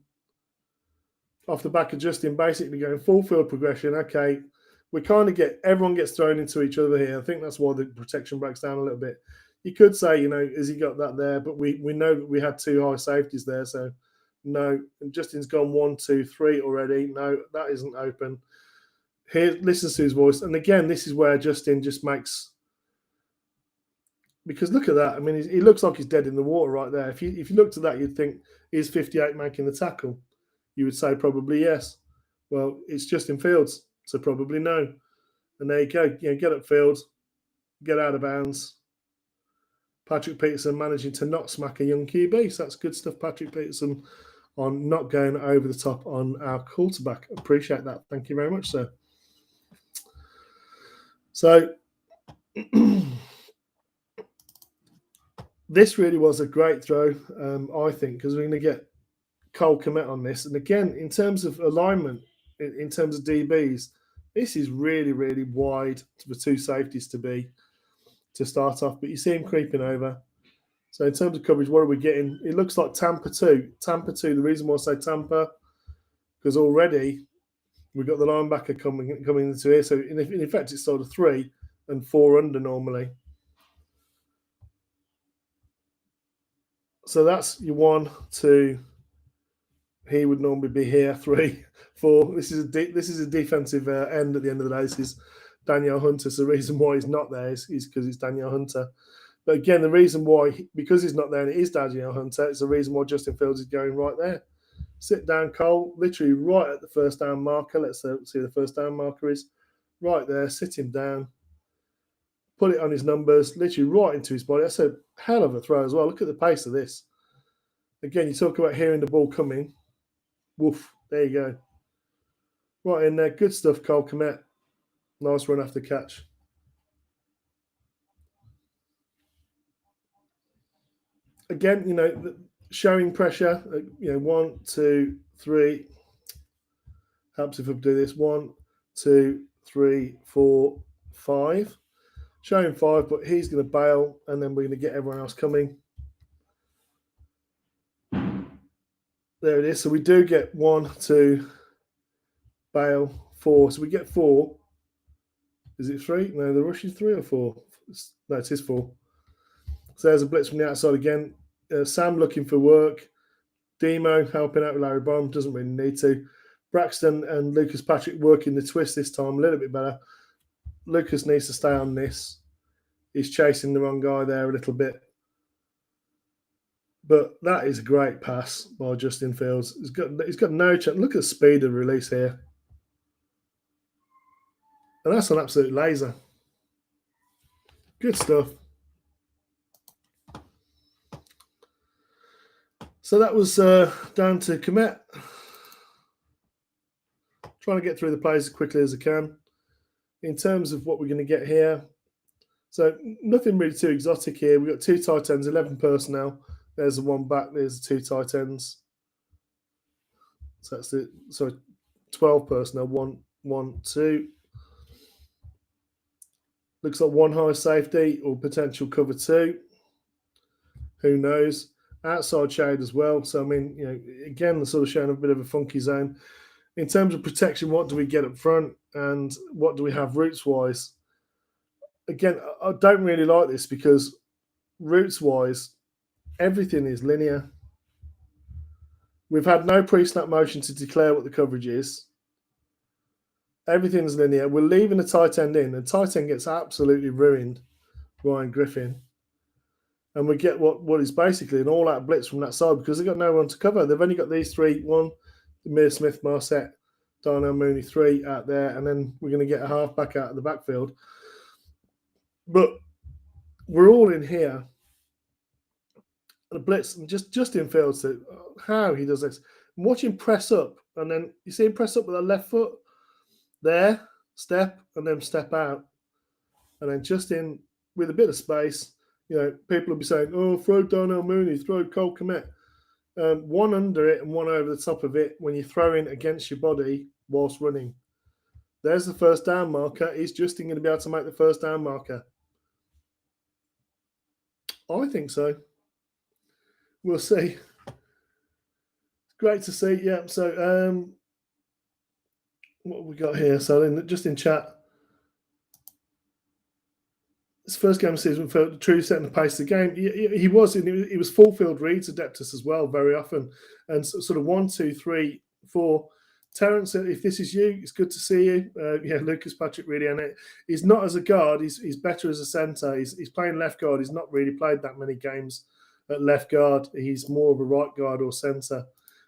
Off the back of Justin basically going full field progression. Okay, we kind of everyone gets thrown into each other here. I think that's why the protection breaks down a little bit. You could say, has he got that there? But we know that we had 2 high safeties there. So no, and Justin's gone 1, 2, 3 already. No, that isn't open. Here, listens to his voice. And again, this is where Justin just makes, because look at that. I mean, he looks like he's dead in the water right there. If you looked at that, you'd think, is 58 making the tackle? You would say probably yes. Well, it's Justin Fields, so probably no. And there you go. Get upfield, get out of bounds. Patrick Peterson managing to not smack a young QB. So that's good stuff, Patrick Peterson, on not going over the top on our quarterback. Appreciate that. Thank you very much, sir. So this really was a great throw, I think, because we're going to get Cole Kmet on this. And again, in terms of alignment, in terms of DBs, this is really, really wide for 2 safeties to start off. But you see him creeping over. So in terms of coverage, what are we getting? It looks like Tampa 2. Tampa 2, the reason why I say Tampa, because already we've got the linebacker coming into here. So in effect, it's sort of 3 and 4 under normally. So that's your 1, 2. He would normally be here, 3, 4. This is a defensive end at the end of the day. This is Danielle Hunter. So the reason why he's not there is because it's Danielle Hunter. But again, the reason why, because he's not there and it is Danielle Hunter, it's the reason why Justin Fields is going right there. Sit down, Cole, literally right at the first down marker. Let's see the first down marker is. Right there, sit him down. Put it on his numbers, literally right into his body. That's a hell of a throw as well. Look at the pace of this. Again, you talk about hearing the ball coming. Woof, there you go. Right in there. Good stuff, Cole Kmet. Nice run after catch. Again, showing pressure. 1, 2, 3. Helps if we do this. 1, 2, 3, 4, 5. Showing 5, but he's going to bail, and then we're going to get everyone else coming. There it is. So we do get 1, 2, bail, 4. So we get 4. Is it 3? No, the rush is 3 or 4. No, it is 4. So there's a blitz from the outside again. Sam looking for work. Demo helping out with Larry Bomb. Doesn't really need to. Braxton and Lucas Patrick working the twist this time a little bit better. Lucas needs to stay on this. He's chasing the wrong guy there a little bit. But that is a great pass by Justin Fields. He's got no chance. Look at the speed of release here. And that's an absolute laser. Good stuff. So that was down to Komet. Trying to get through the plays as quickly as I can. In terms of what we're going to get here, so nothing really too exotic here. We've got 2 tight ends, 11 personnel. There's the one back. There's the 2 tight ends. So that's it. So 12 personnel. 1, 2. Looks like 1 high safety or potential cover 2. Who knows? Outside shade as well. So I mean, again, the sort of showing a bit of a funky zone. In terms of protection, what do we get up front, and what do we have roots wise? Again, I don't really like this because roots wise, everything is linear. We've had no pre-snap motion to declare what the coverage is. Everything's linear. We're leaving a tight end in, and tight end gets absolutely ruined, Ryan Griffin. And we get what is basically an all-out blitz from that side because they've got no one to cover. They've only got these 3. 1, Amir Smith, Marset, Darnell Mooney, 3 out there, and then we're going to get a halfback out of the backfield. But we're all in here. The blitz, and just Justin Fields, how he does this. Watch him press up, and then you see him press up with that left foot. There, step, and then step out. And then Justin, with a bit of space, people will be saying, oh, throw Darnell Mooney, throw Cole Kmet. One under it and one over the top of it when you're throwing against your body whilst running. There's the first down marker. Is Justin going to be able to make the first down marker? I think so. We'll see. Great to see. Yeah. So what have we got here? So just in chat. His first game of the season felt truly setting the pace of the game. He was full field reads Adeptus as well very often, and sort of 1, 2, 3, 4. Terence, if this is you, it's good to see you. Lucas Patrick really, and he's not as a guard. He's better as a centre. He's playing left guard. He's not really played that many games at left guard. He's more of a right guard or centre.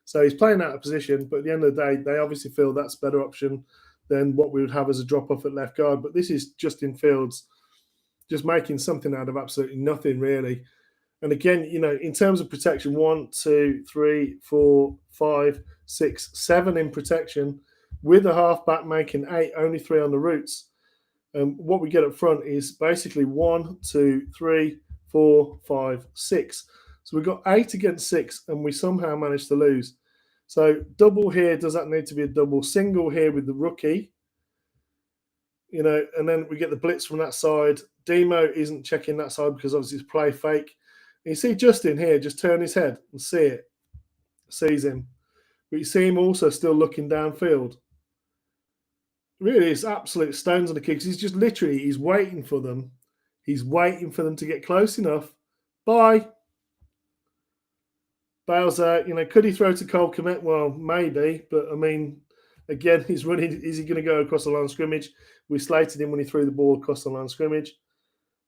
So he's playing out of position. But at the end of the day, they obviously feel that's a better option than what we would have as a drop off at left guard. But this is Justin Fields just making something out of absolutely nothing, really. And again, in terms of protection, 1, 2, 3, 4, 5, 6, 7 in protection, with a halfback making 8, only 3 on the roots. What we get up front is basically 1, 2, 3, 4, 5, 6. So we've got 8 against 6, and we somehow managed to lose. So double here, does that need to be a double? Single here with the rookie. And then we get the blitz from that side. Demo isn't checking that side because obviously it's play fake. And you see Justin here just turn his head and see it. Sees him. But you see him also still looking downfield. Really, it's absolute stones on the kicks. He's just literally, he's waiting for them. He's waiting for them to get close enough. Bye. Bails out. Could he throw to Cole Kmet? Well, maybe. But, again, he's running. Is he going to go across the line of scrimmage? We slated him when he threw the ball across the line of scrimmage.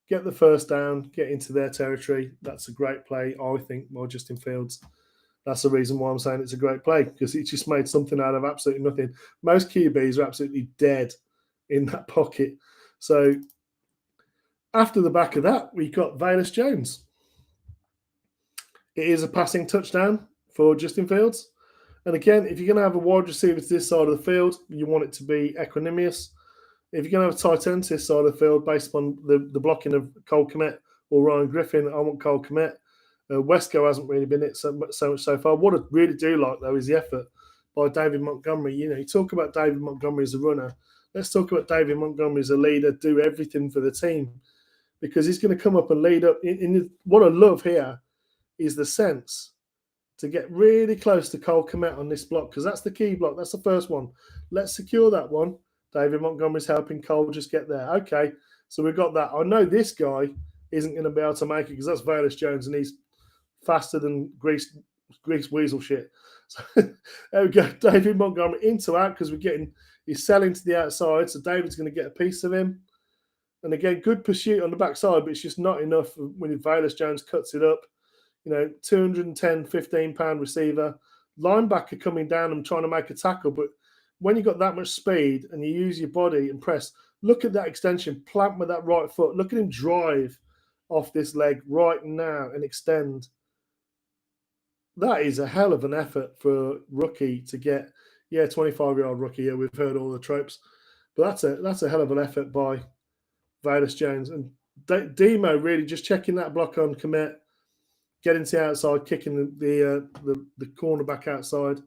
Get the first down, get into their territory. That's a great play, I think, by Justin Fields. That's the reason why I'm saying it's a great play, because he just made something out of absolutely nothing. Most QBs are absolutely dead in that pocket. So after the back of that, we got Velus Jones. It is a passing touchdown for Justin Fields. And again, if you're going to have a wide receiver to this side of the field, you want it to be equanimous. If you're going to have a tight end to this side of the field based upon the blocking of Cole Kmet or Ryan Griffin, I want Cole Kmet. Wesco hasn't really been it so much so far. What I really do like, though, is the effort by David Montgomery. You talk about David Montgomery as a runner. Let's talk about David Montgomery as a leader, do everything for the team, because he's going to come up and lead up. What I love here is the sense to get really close to Cole Kmet on this block, because that's the key block. That's the first one. Let's secure that one. David Montgomery's helping Cole just get there. Okay, so we've got that. I know this guy isn't going to be able to make it because that's Velus Jones, and he's faster than greased grease weasel shit. So there we go. David Montgomery into out because he's selling to the outside. So David's going to get a piece of him. And again, good pursuit on the backside, but it's just not enough when Valus Jones cuts it up. 210, 15-pound receiver, linebacker coming down and trying to make a tackle. But when you've got that much speed and you use your body and press, look at that extension, plant with that right foot. Look at him drive off this leg right now and extend. That is a hell of an effort for a rookie to get. 25-year-old rookie. Yeah, we've heard all the tropes. But that's a hell of an effort by Valus Jones. And Demo really just checking that block on commit, getting to the outside, kicking the cornerback outside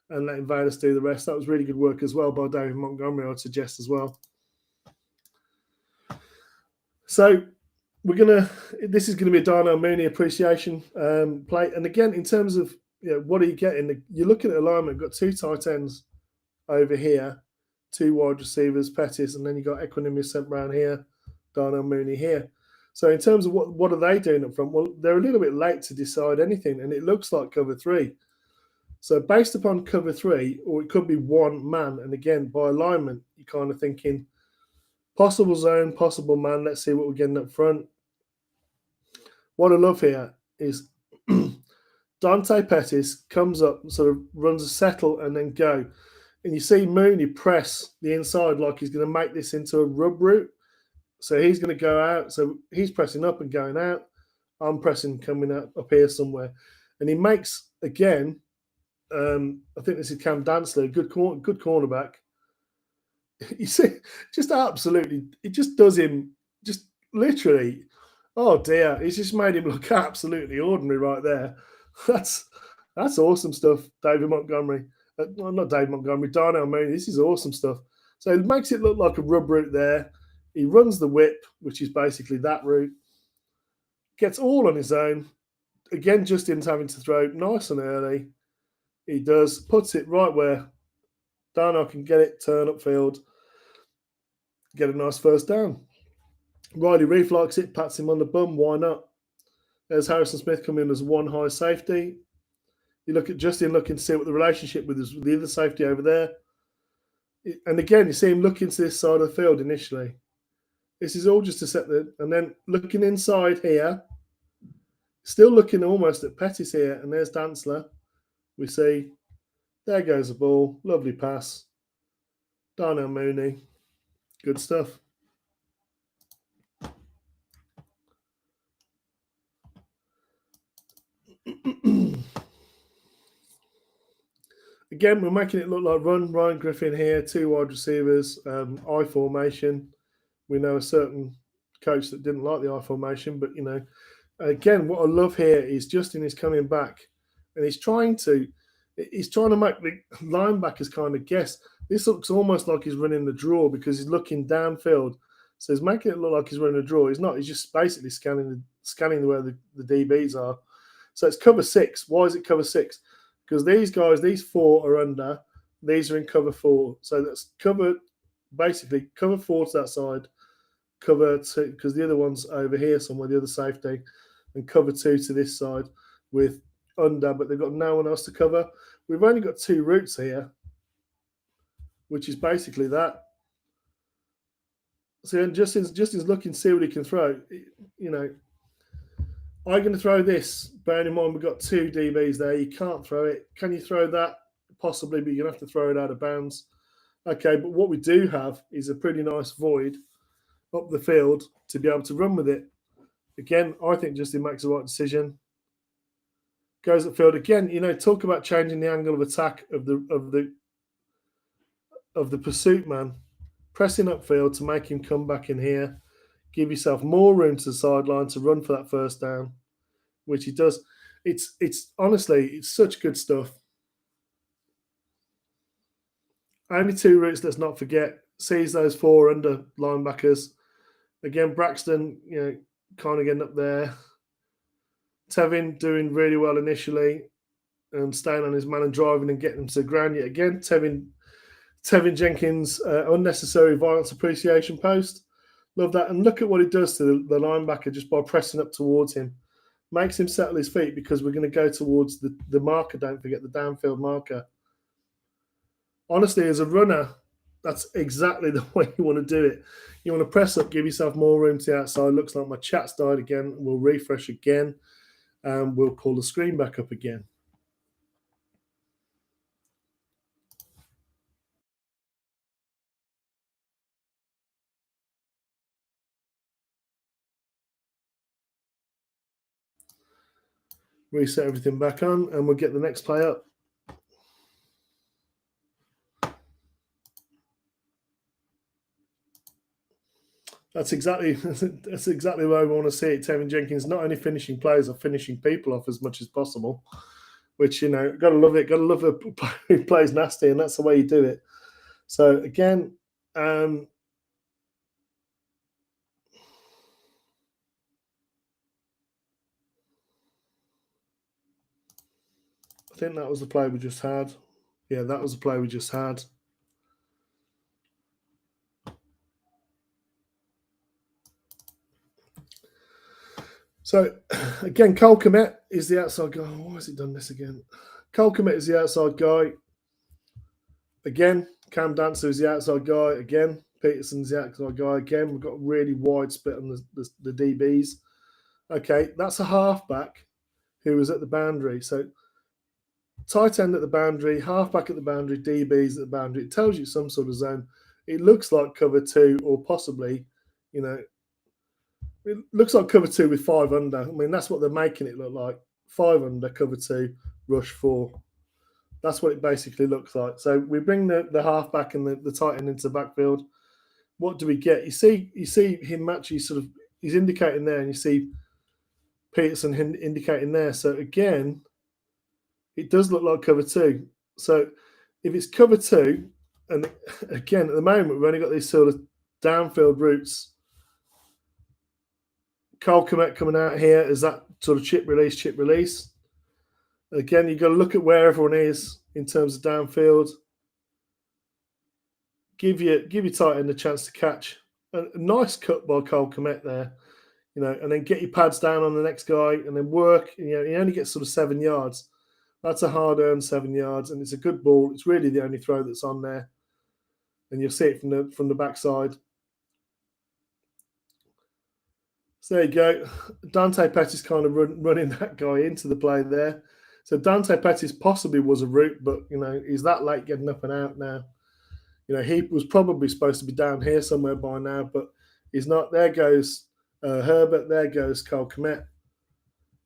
and letting Valus do the rest. That was really good work as well by David Montgomery, I'd suggest as well. So this is going to be a Darnell Mooney appreciation play. And again, in terms of what are you getting? You're looking at alignment, got two tight ends over here, two wide receivers, Pettis, and then you got Equanimous sent round here, Darnell Mooney here. So in terms of what are they doing up front? Well, they're a little bit late to decide anything, and it looks like cover three. So based upon cover three, or it could be one man, and again, by alignment, you're kind of thinking possible zone, possible man, let's see what we're getting up front. What I love here is Dante Pettis comes up, sort of runs a settle and then go. And you see Mooney press the inside like he's going to make this into a rub route. So he's going to go out. So he's pressing up and going out. I'm pressing coming up here somewhere. And he makes, again, I think this is Cam Dantzler, good cornerback. You see, just absolutely, it just does him, just literally, oh dear, he's just made him look absolutely ordinary right there. That's awesome stuff, David Montgomery. Not David Montgomery, Darnell Mooney. This is awesome stuff. So it makes it look like a rub route there. He runs the whip, which is basically that route. Gets all on his own. Again, Justin's having to throw nice and early. He does, puts it right where Darnell can get it, turn upfield, get a nice first down. Riley Reef likes it, pats him on the bum. Why not? There's Harrison Smith coming in as one high safety. You look at Justin looking to see what the relationship with the other safety over there. And again, you see him looking to this side of the field initially. This is all just to set and then looking inside here, still looking almost at Pettis here, and there's Dantzler. We see, there goes the ball. Lovely pass. Darnell Mooney. Good stuff. Again, we're making it look like run. Ryan Griffin here, two wide receivers, I formation. We know a certain coach that didn't like the I formation, but again, what I love here is Justin is coming back and he's trying to make the linebackers kind of guess. This looks almost like he's running the draw because he's looking downfield. So he's making it look like he's running a draw. He's not. He's just basically scanning where the DBs are. So it's cover six. Why is it cover six? Because these guys, these four are under. These are in cover four. So that's basically cover four to that side. Cover two, because the other one's over here somewhere, the other safety. And cover two to this side with under, but they've got no one else to cover. We've only got two routes here, which is basically that. So Justin's looking to see what he can throw. I'm going to throw this. Bearing in mind we've got two DBs there. You can't throw it. Can you throw that? Possibly, but you're going to have to throw it out of bounds. Okay, but what we do have is a pretty nice void up the field to be able to run with it. Again, I think Justin makes the right decision. Goes upfield again. Talk about changing the angle of attack of the pursuit man. Pressing upfield to make him come back in here. Give yourself more room to the sideline to run for that first down, which he does. It's honestly, it's such good stuff. Only two routes, let's not forget. Sees those four under linebackers. Again, Braxton, kind of getting up there. Tevin doing really well initially and staying on his man and driving and getting them to the ground yet again. Tevin Jenkins, unnecessary violence appreciation post. Love that. And look at what he does to the linebacker just by pressing up towards him. makes him settle his feet because we're going to go towards the marker. Don't forget the downfield marker. Honestly, as a runner, that's exactly the way you want to do it. You want to press up, give yourself more room to the outside. Looks like my chat's died again. We'll refresh again, and we'll pull the screen back up again. Reset everything back on, and we'll get the next play up. That's exactly where we want to see it. Tevin Jenkins not only finishing players, or finishing people off as much as possible, which, you know, got to love it. Got to love a player who plays nasty, and that's the way you do it. So again, I think that was the play we just had. Yeah, that was the play we just had. So again, Cole Kmet is the outside guy. Why has he done this again? Cole Kmet is the outside guy. Again, Cam Dancer is the outside guy. Again, Peterson's the outside guy. Again, we've got a really wide split on the DBs. Okay, that's a halfback who was at the boundary. So tight end at the boundary, halfback at the boundary, DBs at the boundary. It tells you some sort of zone. It looks like cover two, or possibly, you know, it looks like cover two with 5 under. I mean, that's what they're making it look like. 5 under, cover two, rush 4. That's what it basically looks like. So we bring the halfback and the tight end into the backfield. What do we get? You see him actually he's indicating there, and you see Peterson indicating there. So again, it does look like cover two. So if it's cover two, and again, at the moment, we've only got these sort of downfield routes. Cole Kmet coming out here is that sort of chip release. Again, you've got to look at where everyone is in terms of downfield. Give your tight end a chance to catch. A nice cut by Cole Kmet there, you know, and then get your pads down on the next guy, and then work. You know, he only gets sort of 7 yards. That's a hard-earned 7 yards, and it's a good ball. It's really the only throw that's on there, and you'll see it from the backside. So there you go. Dante Pettis kind of running that guy into the play there. So Dante Pettis possibly was a route, but, you know, he's that late getting up and out now. You know, he was probably supposed to be down here somewhere by now, but he's not. There goes Herbert. There goes Cole Kmet.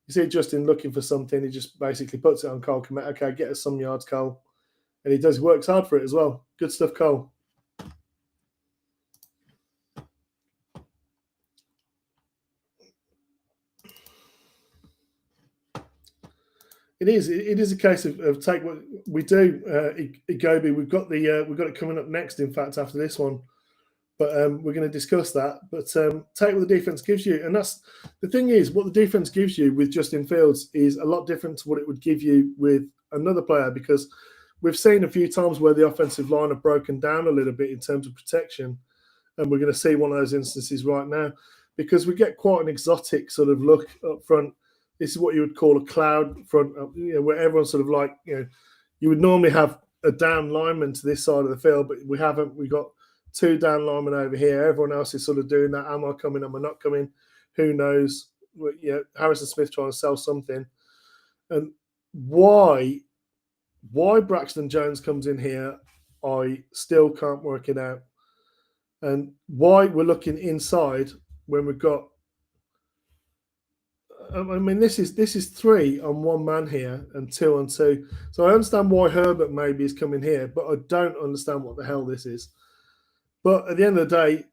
You see Justin looking for something. He just basically puts it on Cole Kmet. Okay, get us some yards, Cole. And he works hard for it as well. Good stuff, Cole. It is a case of take what we do, Igobi. We've got it coming up next. In fact, after this one, but we're going to discuss that. But take what the defense gives you, and that's the thing is what the defense gives you with Justin Fields is a lot different to what it would give you with another player, because we've seen a few times where the offensive line have broken down a little bit in terms of protection, and we're going to see one of those instances right now because we get quite an exotic sort of look up front. This is what you would call a cloud front, you know, where everyone's sort of like, you know, you would normally have a down lineman to this side of the field, but we haven't. We got 2 down linemen over here. Everyone else is sort of doing that. Am I coming? Am I not coming? Who knows? You know, Harrison Smith trying to sell something. And why Braxton Jones comes in here, I still can't work it out. And why we're looking inside when we've got, I mean, this is 3 on 1 man here and 2 on 2. So I understand why Herbert maybe is coming here, but I don't understand what the hell this is. But at the end of the day,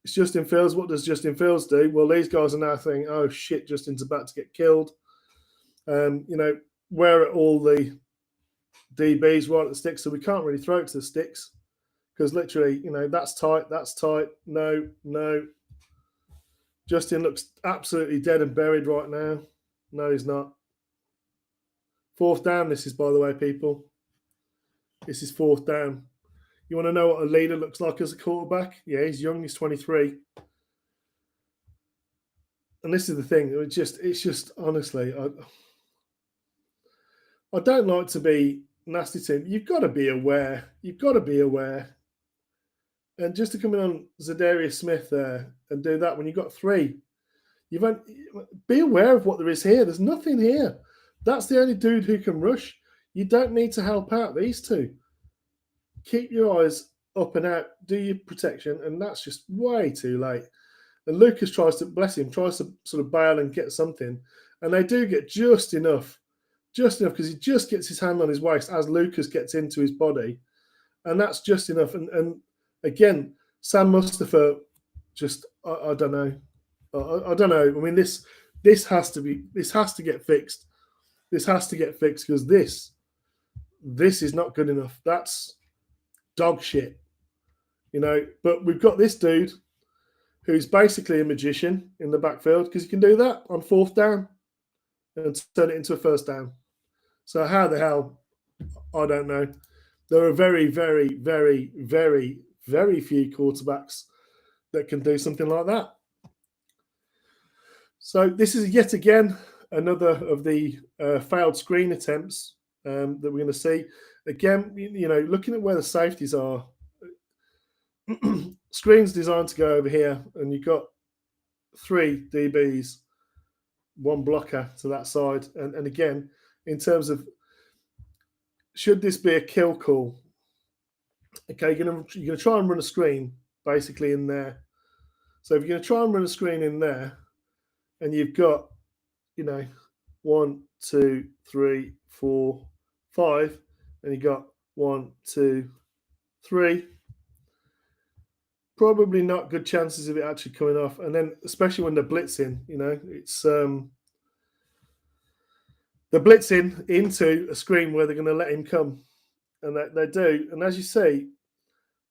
it's Justin Fields. What does Justin Fields do? Well, these guys are now thinking, oh shit, Justin's about to get killed. You know, where are all the DBs right at the sticks? So we can't really throw it to the sticks because literally, you know, that's tight. No. Justin looks absolutely dead and buried right now. No, he's not. 4th down, this is, by the way, people. This is 4th down. You want to know what a leader looks like as a quarterback? Yeah, he's young. He's 23. and this is the thing. It's just honestly, I don't like to be nasty to him. You've got to be aware. You've got to be aware. And just to come in on Zadarius Smith there and do that when you've got three, be aware of what there is here. There's nothing here. That's the only dude who can rush. You don't need to help out these two. Keep your eyes up and out. Do your protection, and that's just way too late. And Lucas tries to, bless him, tries to sort of bail and get something, and they do get just enough because he just gets his hand on his waist as Lucas gets into his body, and that's just enough. And again, Sam Mustafa, just I don't know. I don't know. I mean, this has to get fixed. This has to get fixed because this is not good enough. That's dog shit, you know. But we've got this dude who's basically a magician in the backfield because he can do that on fourth down and turn it into a first down. So how the hell? I don't know. There are very, very, very, very, very few quarterbacks that can do something like that. So this is yet again another of the failed screen attempts that we're going to see. Again, you know, looking at where the safeties are, screen's designed to go over here, and you've got three DBs, one blocker to that side. And again, in terms of should this be a kill call? Okay, you're gonna try and run a screen basically in there. So if you're going to try and run a screen in there, and you've got, you know, 1, 2, 3, 4, 5, and you got 1, 2, 3. Probably not good chances of it actually coming off. And then, especially when they're blitzing, you know, it's they're blitzing into a screen where they're going to let him come, and they do. And as you see,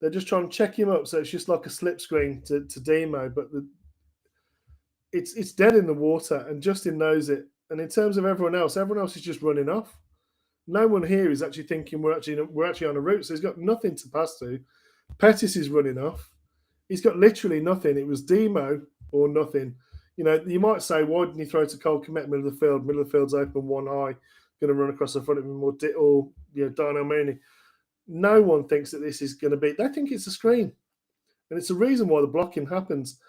they're just trying to check him up, so it's just like a slip screen to Demo, but it's dead in the water, and Justin knows it. And in terms of everyone else is just running off. No one here is actually thinking we're actually on a route, so he's got nothing to pass to. Pettis is running off. He's got literally nothing. It was Demo or nothing. You know, you might say, why didn't he throw to Cole Kmet middle of the field? Middle of the field's open, one high, going to run across the front of him, or Darnell Mooney. No one thinks that this is going to be. They think it's a screen, and it's the reason why the blocking happens.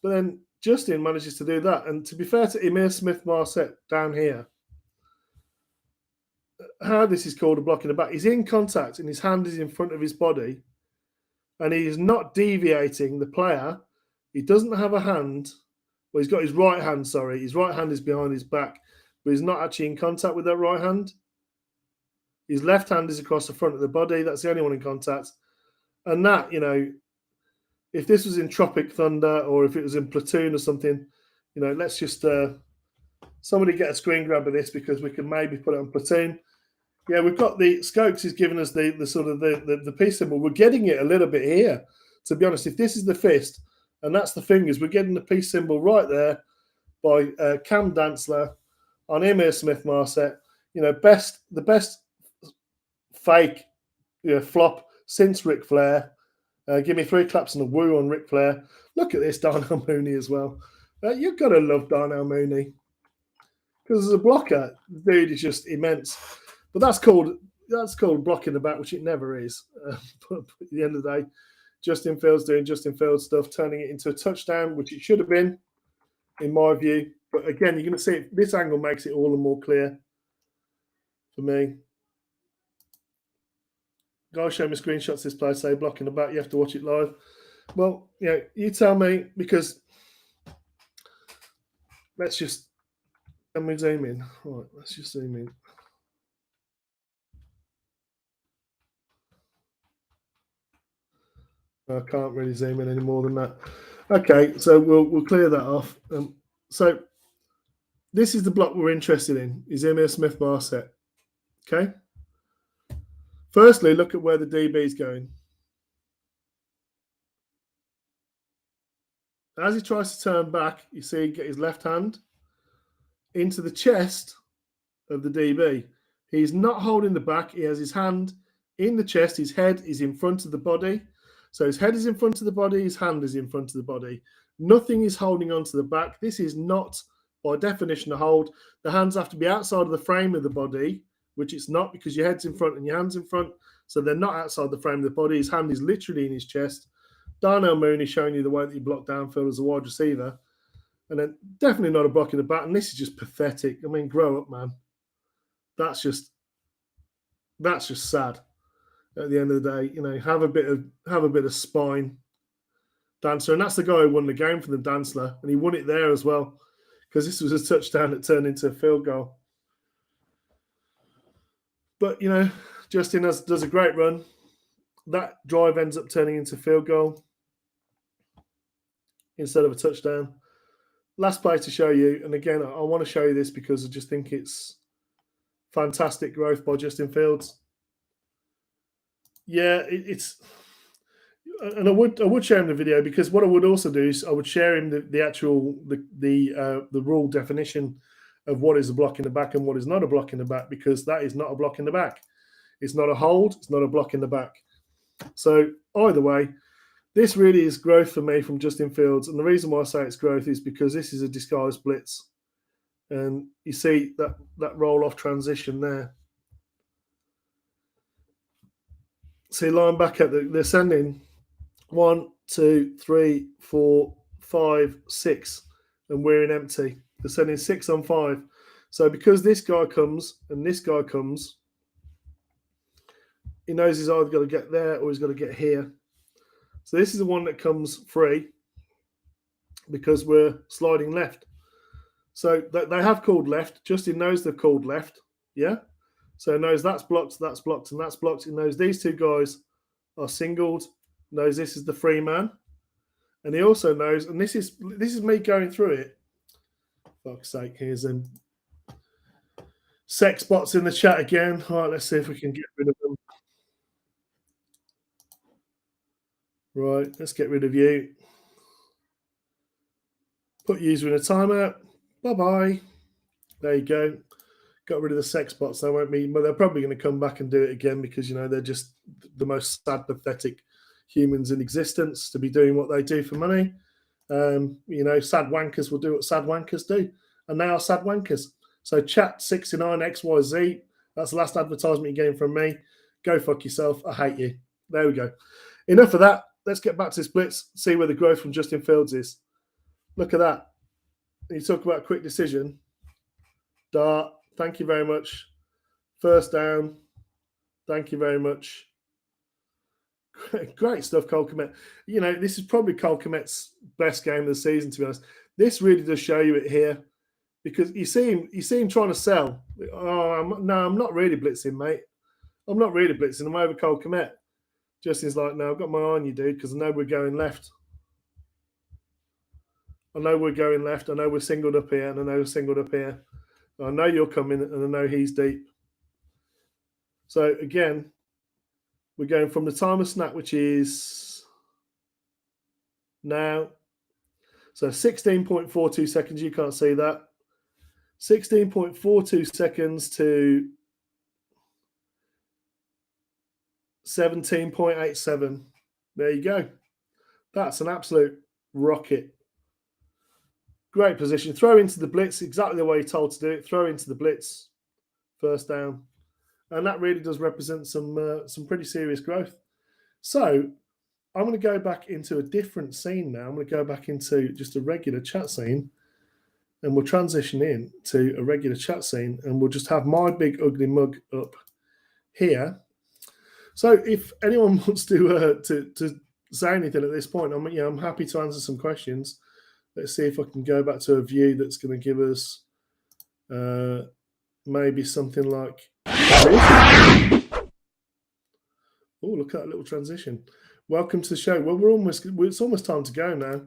But then Justin manages to do that. And to be fair to Emir Smith-Marset down here, how this is called a block in the back, he's in contact and his hand is in front of his body, and he is not deviating the player. He doesn't have a hand. Well, he's got his right hand, sorry. His right hand is behind his back, but he's not actually in contact with that right hand. His left hand is across the front of the body. That's the only one in contact. And that, you know, if this was in Tropic Thunder or if it was in Platoon or something, you know, let's just somebody get a screen grab of this because we can maybe put it on Platoon. Yeah, we've got the Skokes is giving us the sort of the peace symbol. We're getting it a little bit here, to be honest. If this is the fist and that's the fingers, we're getting the peace symbol right there by Cam Dantzler on Emir Smith-Marset. You know, the best fake, you know, flop since Ric Flair. Give me 3 claps and a woo on Ric Flair. Look at this Darnell Mooney as well. You've got to love Darnell Mooney because as a blocker, the dude is just immense. But that's called blocking the back, which it never is. But at the end of the day, Justin Fields doing Justin Fields stuff, turning it into a touchdown, which it should have been, in my view. But again, you're going to see this angle makes it all the more clear for me. Guys show me screenshots this play, say blocking the back. You have to watch it live. Well, you know, you tell me, because let me zoom in. All right, let's just zoom in. I can't really zoom in any more than that. Okay, so we'll clear that off. So this is the block we're interested in, is Emir Smith-Marset. Okay. Firstly, look at where the DB is going. As he tries to turn back, you see him get his left hand into the chest of the DB. He's not holding the back. He has his hand in the chest. His head is in front of the body. So his head is in front of the body. His hand is in front of the body. Nothing is holding onto the back. This is not, by definition, a hold. The hands have to be outside of the frame of the body, which it's not because your head's in front and your hand's in front. So they're not outside the frame of the body. His hand is literally in his chest. Darnell Mooney showing you the way that you block downfield as a wide receiver. And then definitely not a block in the back. And this is just pathetic. I mean, grow up, man. That's just sad. At the end of the day, you know, have a bit of spine, Dancer. And that's the guy who won the game for them, Dancer. And he won it there as well, because this was a touchdown that turned into a field goal. But, you know, Justin does a great run. That drive ends up turning into a field goal instead of a touchdown. Last play to show you. And again, I want to show you this because I just think it's fantastic growth by Justin Fields. Yeah, it's, and I would share him the video, because what I would also do is I would share him the actual rule definition of what is a block in the back and what is not a block in the back, because that is not a block in the back. It's not a hold. It's not a block in the back. So either way, this really is growth for me from Justin Fields. And the reason why I say it's growth is because this is a disguised blitz. And you see that roll-off transition there. See, linebacker, they're sending 1, 2, 3, 4, 5, 6, and we're in empty. They're sending 6 on 5. So because this guy comes and this guy comes, he knows he's either got to get there or he's got to get here. So this is the one that comes free because we're sliding left. So they have called left. Justin knows they've called left. Yeah. So he knows that's blocked, and that's blocked. He knows these two guys are singled. Knows this is the free man. And he also knows, and this is me going through it. Fuck's sake, here's them sex bots in the chat again. All right, let's see if we can get rid of them. Right, let's get rid of you. Put user in a timeout. Bye-bye. There you go. Got rid of the sex bots. They won't be, but they're probably going to come back and do it again because, you know, they're just the most sad, pathetic humans in existence to be doing what they do for money. You know, sad wankers will do what sad wankers do. And they are sad wankers. So chat 69XYZ. That's the last advertisement you're getting from me. Go fuck yourself. I hate you. There we go. Enough of that. Let's get back to this blitz. See where the growth from Justin Fields is. Look at that. You talk about quick decision. Dart. Thank you very much. First down. Thank you very much. Great stuff, Cole Kmet. You know, this is probably Cole Kmet's best game of the season, to be honest. This really does show you it here, because you see him trying to sell. Oh, no, I'm not really blitzing, mate. I'm not really blitzing. I'm over Cole Kmet. Justin's like, no, I've got my eye on you, dude, because I know we're going left. I know we're going left. I know we're singled up here, and I know we're singled up here. I know you're coming, and I know he's deep. So, again, we're going from the time of snap, which is now. So 16.42 seconds. You can't see that. 16.42 seconds to 17.87. There you go. That's an absolute rocket. Great position. Throw into the blitz, exactly the way you're told to do it. Throw into the blitz. First down. And that really does represent some pretty serious growth. So I'm going to go back into a different scene now. I'm going to go back into just a regular chat scene. And we'll transition in to a regular chat scene. And we'll just have my big ugly mug up here. So if anyone wants to say anything at this point, I'm happy to answer some questions. Let's see if I can go back to a view that's going to give us maybe something like this. Oh, look at that little transition. Welcome to the show. Well, it's almost time to go now.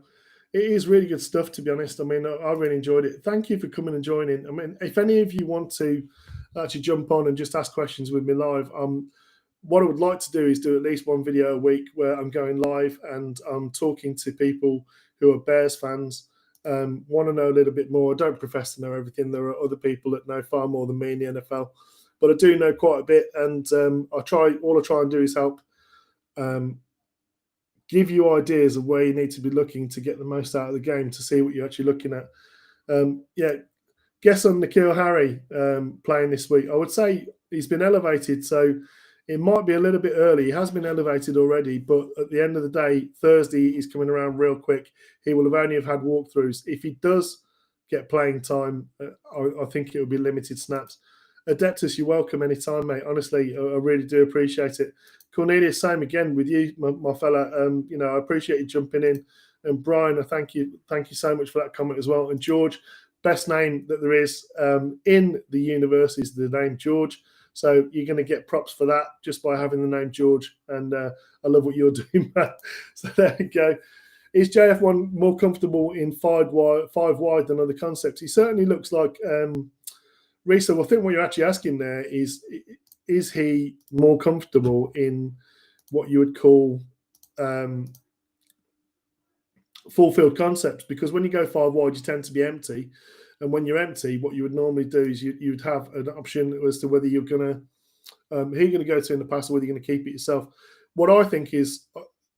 It is really good stuff, to be honest. I mean, I really enjoyed it. Thank you for coming and joining. I mean, if any of you want to actually jump on and just ask questions with me live, what I would like to do is do at least one video a week where I'm going live and I'm talking to people who are Bears fans, want to know a little bit more. I don't profess to know everything. There are other people that know far more than me in the NFL, but I do know quite a bit. And all I try and do is help give you ideas of where you need to be looking to get the most out of the game to see what you're actually looking at. Guess on N'Keal Harry playing this week. I would say he's been elevated, so it might be a little bit early. He has been elevated already, but at the end of the day, Thursday he's coming around real quick. He will have only have had walkthroughs. If he does get playing time, I think it will be limited snaps. Adeptus, you're welcome anytime, mate. Honestly, I really do appreciate it. Cornelius, same again with you, my fella. I appreciate you jumping in. And Brian, I thank you so much for that comment as well. And George, best name that there is in the universe is the name George. So you're going to get props for that just by having the name George. And I love what you're doing, Matt. So there you go. Is JF1 more comfortable in five wide than other concepts? He certainly looks like Risa. I think what you're actually asking there is he more comfortable in what you would call full field concepts? Because when you go 5 wide, you tend to be empty. And when you're empty, what you would normally do is you'd have an option as to whether you're going to who you're going to go to in the pass or whether you're going to keep it yourself. What I think is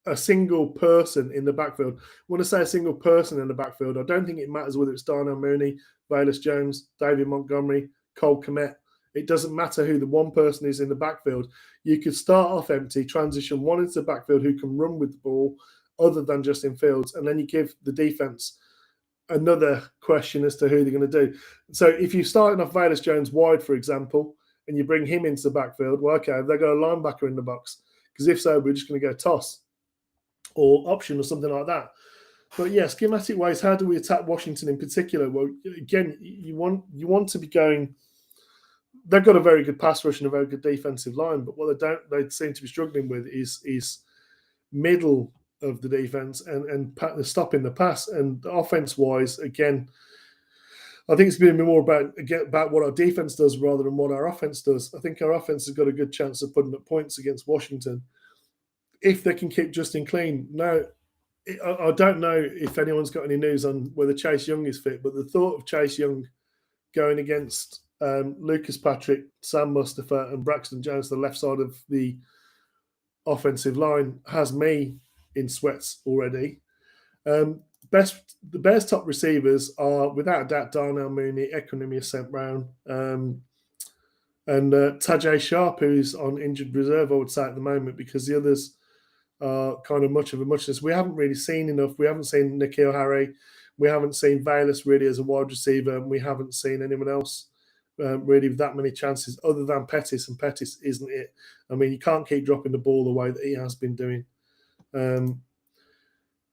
a single person in the backfield. When I say a single person in the backfield, I don't think it matters whether it's Darnell Mooney, Bayless Jones, David Montgomery, Cole Kmet. It doesn't matter who the one person is in the backfield. You could start off empty, transition one into the backfield who can run with the ball other than Justin Fields, and then you give the defense another question as to who they're going to do. So if you're starting off Bayless Jones wide, for example, and you bring him into the backfield, well, okay, they've got a linebacker in the box. Because if so, we're just going to go toss or option or something like that. But yeah, schematic ways, how do we attack Washington in particular? Well, again, you want to be going. They've got a very good pass rush and a very good defensive line, but what they seem to be struggling with is middle of the defense and stopping the pass. And offense wise, again, I think it's going to be more about what our defense does rather than what our offense does. I think our offense has got a good chance of putting up points against Washington if they can keep Justin clean. Now, I don't know if anyone's got any news on whether Chase Young is fit, but the thought of Chase Young going against Lucas Patrick, Sam Mustafa, and Braxton Jones, the left side of the offensive line, has me in sweats already. The Bears' top receivers are, without a doubt, Darnell Mooney, Equinemius St. Brown, and Tajay Sharp, who's on injured reserve, I would say, at the moment, because the others are kind of much of a muchness. We haven't really seen enough. We haven't seen N'Keal Harry. We haven't seen Bayless really as a wide receiver. And we haven't seen anyone else really with that many chances other than Pettis, and Pettis isn't it. I mean, you can't keep dropping the ball the way that he has been doing. Do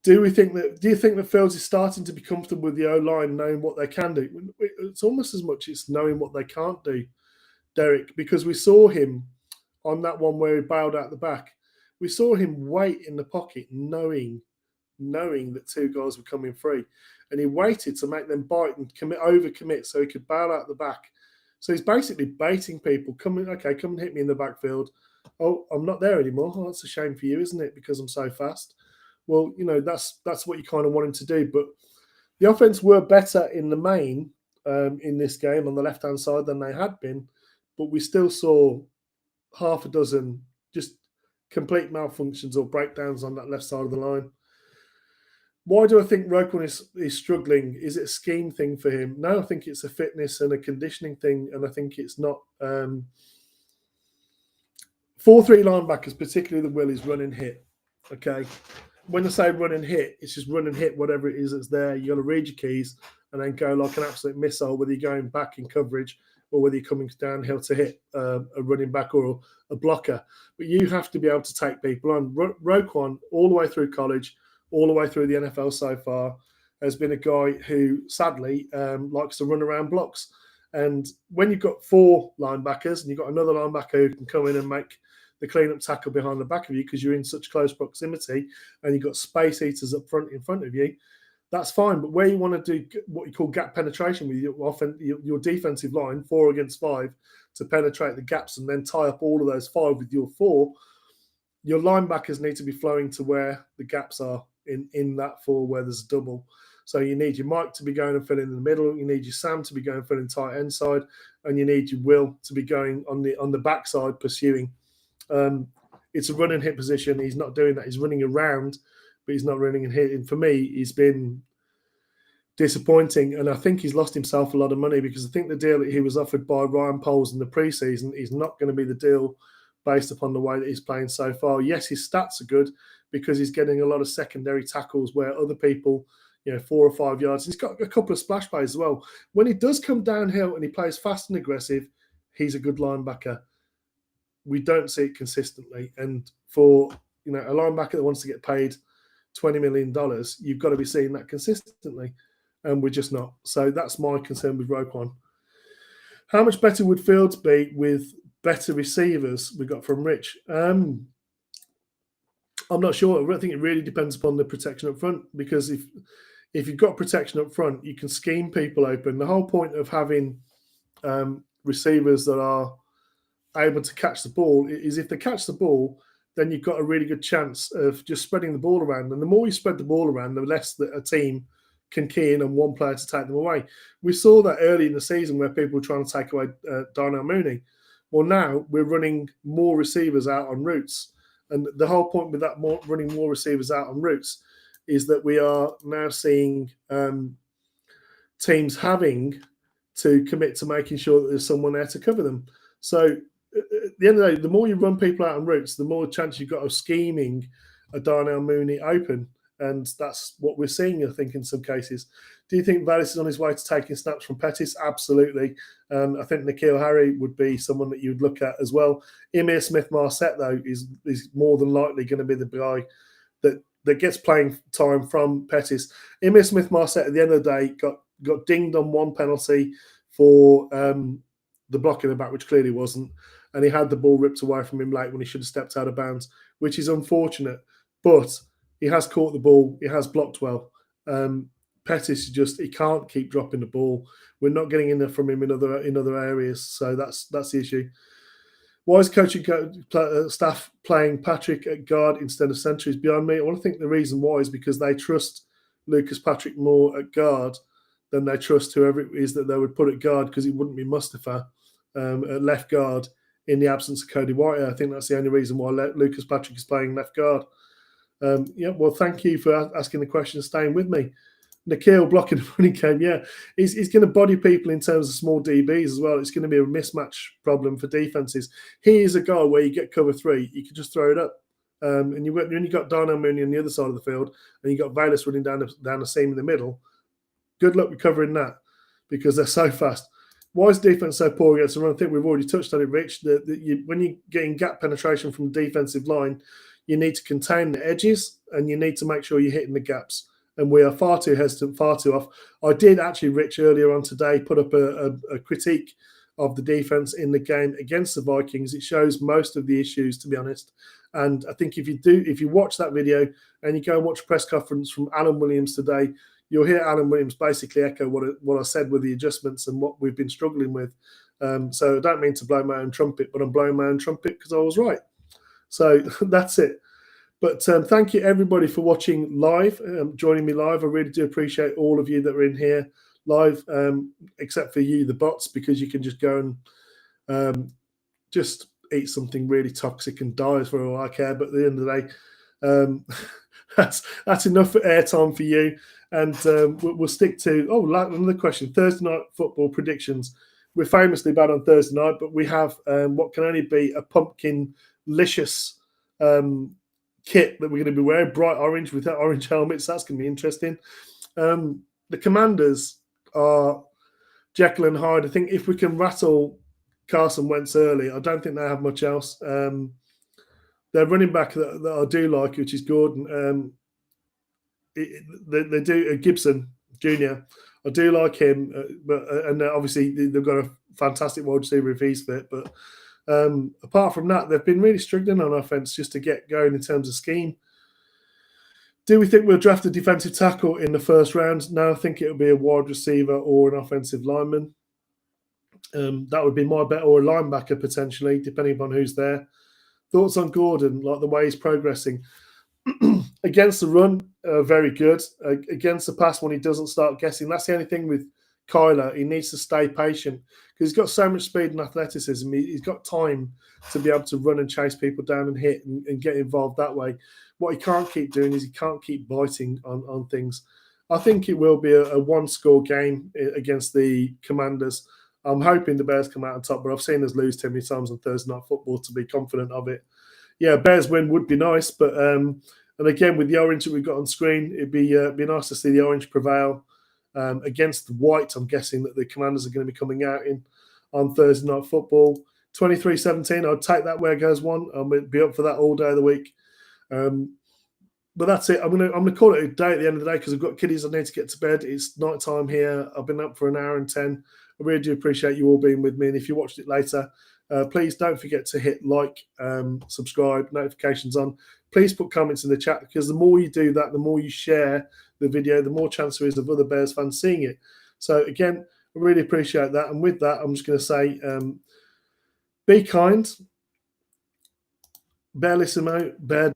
you think that Fields is starting to be comfortable with the O-line, knowing what they can do? It's almost as much as knowing what they can't do, Derek, because we saw him on that one where he bailed out the back. We saw him wait in the pocket, knowing that 2 guys were coming free, and he waited to make them bite and overcommit so he could bail out the back. So he's basically baiting people. Come and hit me in the backfield. Oh, I'm not there anymore. Oh, that's a shame for you, isn't it? Because I'm so fast. Well, that's what you kind of want him to do. But the offense were better in the main in this game on the left-hand side than they had been, but we still saw half a dozen just complete malfunctions or breakdowns on that left side of the line. Why do I think Roquan is struggling? Is it a scheme thing for him? No, I think it's a fitness and a conditioning thing, and I think it's not. 4-3 linebackers, particularly the will, is run and hit. Okay, when I say run and hit, it's just run and hit whatever it is that's there. You got to read your keys and then go like an absolute missile, whether you're going back in coverage or whether you're coming downhill to hit a running back or a blocker. But you have to be able to take people on. Roquan, all the way through college, all the way through the NFL so far, has been a guy who, sadly, likes to run around blocks. And when you've got 4 linebackers and you've got another linebacker who can come in and make the clean-up tackle behind the back of you because you're in such close proximity and you've got space eaters up front in front of you, that's fine. But where you want to do what you call gap penetration with your defensive line, 4 against 5, to penetrate the gaps and then tie up all of those 5 with your 4, your linebackers need to be flowing to where the gaps are in that 4 where there's a double. So you need your Mike to be going and filling in the middle. You need your Sam to be going and filling tight end side, and you need your Will to be going on the backside pursuing. it's a run and hit position. He's not doing that. He's running around, but he's not running and hitting. For me, he's been disappointing, and I think he's lost himself a lot of money, because I think the deal that he was offered by Ryan Poles in the preseason is not going to be the deal based upon the way that he's playing so far. Yes, his stats are good because he's getting a lot of secondary tackles where other people, 4 or 5 yards. He's got a couple of splash plays as well. When he does come downhill and he plays fast and aggressive, he's a good linebacker. We don't see it consistently, and for a linebacker that wants to get paid $20 million, you've got to be seeing that consistently, and we're just not. So that's my concern with Roquan. How much better would Fields be with better receivers? We got from Rich. I'm not sure. I think it really depends upon the protection up front, because if you've got protection up front, you can scheme people open. The whole point of having receivers that are able to catch the ball is if they catch the ball, then you've got a really good chance of just spreading the ball around. And the more you spread the ball around, the less that a team can key in on one player to take them away. We saw that early in the season where people were trying to take away Darnell Mooney. Well, now we're running more receivers out on routes. And the whole point with that running more receivers out on routes is that we are now seeing teams having to commit to making sure that there's someone there to cover them. So at the end of the day, the more you run people out on routes, the more chance you've got of scheming a Darnell Mooney open. And that's what we're seeing, I think, in some cases. Do you think Vallis is on his way to taking snaps from Pettis? Absolutely. I think N'Keal Harry would be someone that you'd look at as well. Emir Smith-Marset, though, is more than likely going to be the guy that gets playing time from Pettis. Emir Smith-Marset, at the end of the day, got dinged on one penalty for the block in the back, which clearly wasn't. And he had the ball ripped away from him late when he should have stepped out of bounds, which is unfortunate. But he has caught the ball. He has blocked well. Pettis he can't keep dropping the ball. We're not getting enough from him in other areas. So that's the issue. Why is coaching staff playing Patrick at guard instead of centre is beyond me. I want to think the reason why is because they trust Lucas Patrick more at guard than they trust whoever it is that they would put at guard, because it wouldn't be Mustafa at left guard in the absence of Cody White. I think that's the only reason why Lucas Patrick is playing left guard. Well, thank you for asking the question and staying with me. N'Keal blocking the running game, he's going to body people in terms of small DBs as well. It's going to be a mismatch problem for defenses. He is a guy where you get cover 3, you can just throw it up. And you've got Darnell Mooney on the other side of the field, and you've got Vallis running down the seam in the middle. Good luck recovering that, because they're so fast. Why is defense so poor against the run? I think we've already touched on it, Rich. When you're getting gap penetration from the defensive line, you need to contain the edges, and you need to make sure you're hitting the gaps. And we are far too hesitant, far too off. I did actually, Rich, earlier on today, put up a critique of the defense in the game against the Vikings. It shows most of the issues, to be honest. And I think if you watch that video and you go and watch a press conference from Alan Williams today, you'll hear Alan Williams basically echo what I said with the adjustments and what we've been struggling with. So I don't mean to blow my own trumpet, but I'm blowing my own trumpet because I was right. So that's it. But thank you, everybody, for watching live, joining me live. I really do appreciate all of you that are in here live, except for you, the bots, because you can just go and just eat something really toxic and die for all I care. But at the end of the day, that's enough for airtime for you. And we'll stick to, another question, Thursday night football predictions. We're famously bad on Thursday night, but we have what can only be a pumpkin-licious kit that we're going to be wearing, bright orange with orange helmets. That's going to be interesting. The Commanders are Jekyll and Hyde. I think if we can rattle Carson Wentz early, I don't think they have much else. Their running back that I do like, which is Gordon, they do Gibson Jr. I do like him, and obviously they've got a fantastic wide receiver if he's fit. But apart from that, they've been really struggling on offense just to get going in terms of scheme. Do we think we'll draft a defensive tackle in the first round? No, I think it'll be a wide receiver or an offensive lineman. That would be my bet, or a linebacker potentially, depending upon who's there. Thoughts on Gordon, like the way he's progressing? Against the run, very good. Against the pass, when he doesn't start guessing, that's the only thing with Kyler, he needs to stay patient because he's got so much speed and athleticism. He's got time to be able to run and chase people down and hit and get involved that way. What he can't keep doing is he can't keep biting on things. I think it will be a one-score game against the Commanders. I'm hoping the Bears come out on top, but I've seen us lose too many times on Thursday Night Football to be confident of it. Yeah, Bears win would be nice, but and again with the orange that we've got on screen, it'd be nice to see the orange prevail against the white. I'm guessing that the Commanders are going to be coming out in on Thursday Night Football. 23-17, I'd take that where it goes one. I'll be up for that all day of the week. But that's it. I'm gonna call it a day at the end of the day because I've got kiddies I need to get to bed. It's night time here. I've been up for an hour and 10. I really do appreciate you all being with me. And if you watched it later, please don't forget to hit like, subscribe, notifications on. Please put comments in the chat because the more you do that, the more you share the video, the more chance there is of other Bears fans seeing it. So again, I really appreciate that. And with that, I'm just going to say, be kind, Bearlissimo, Bear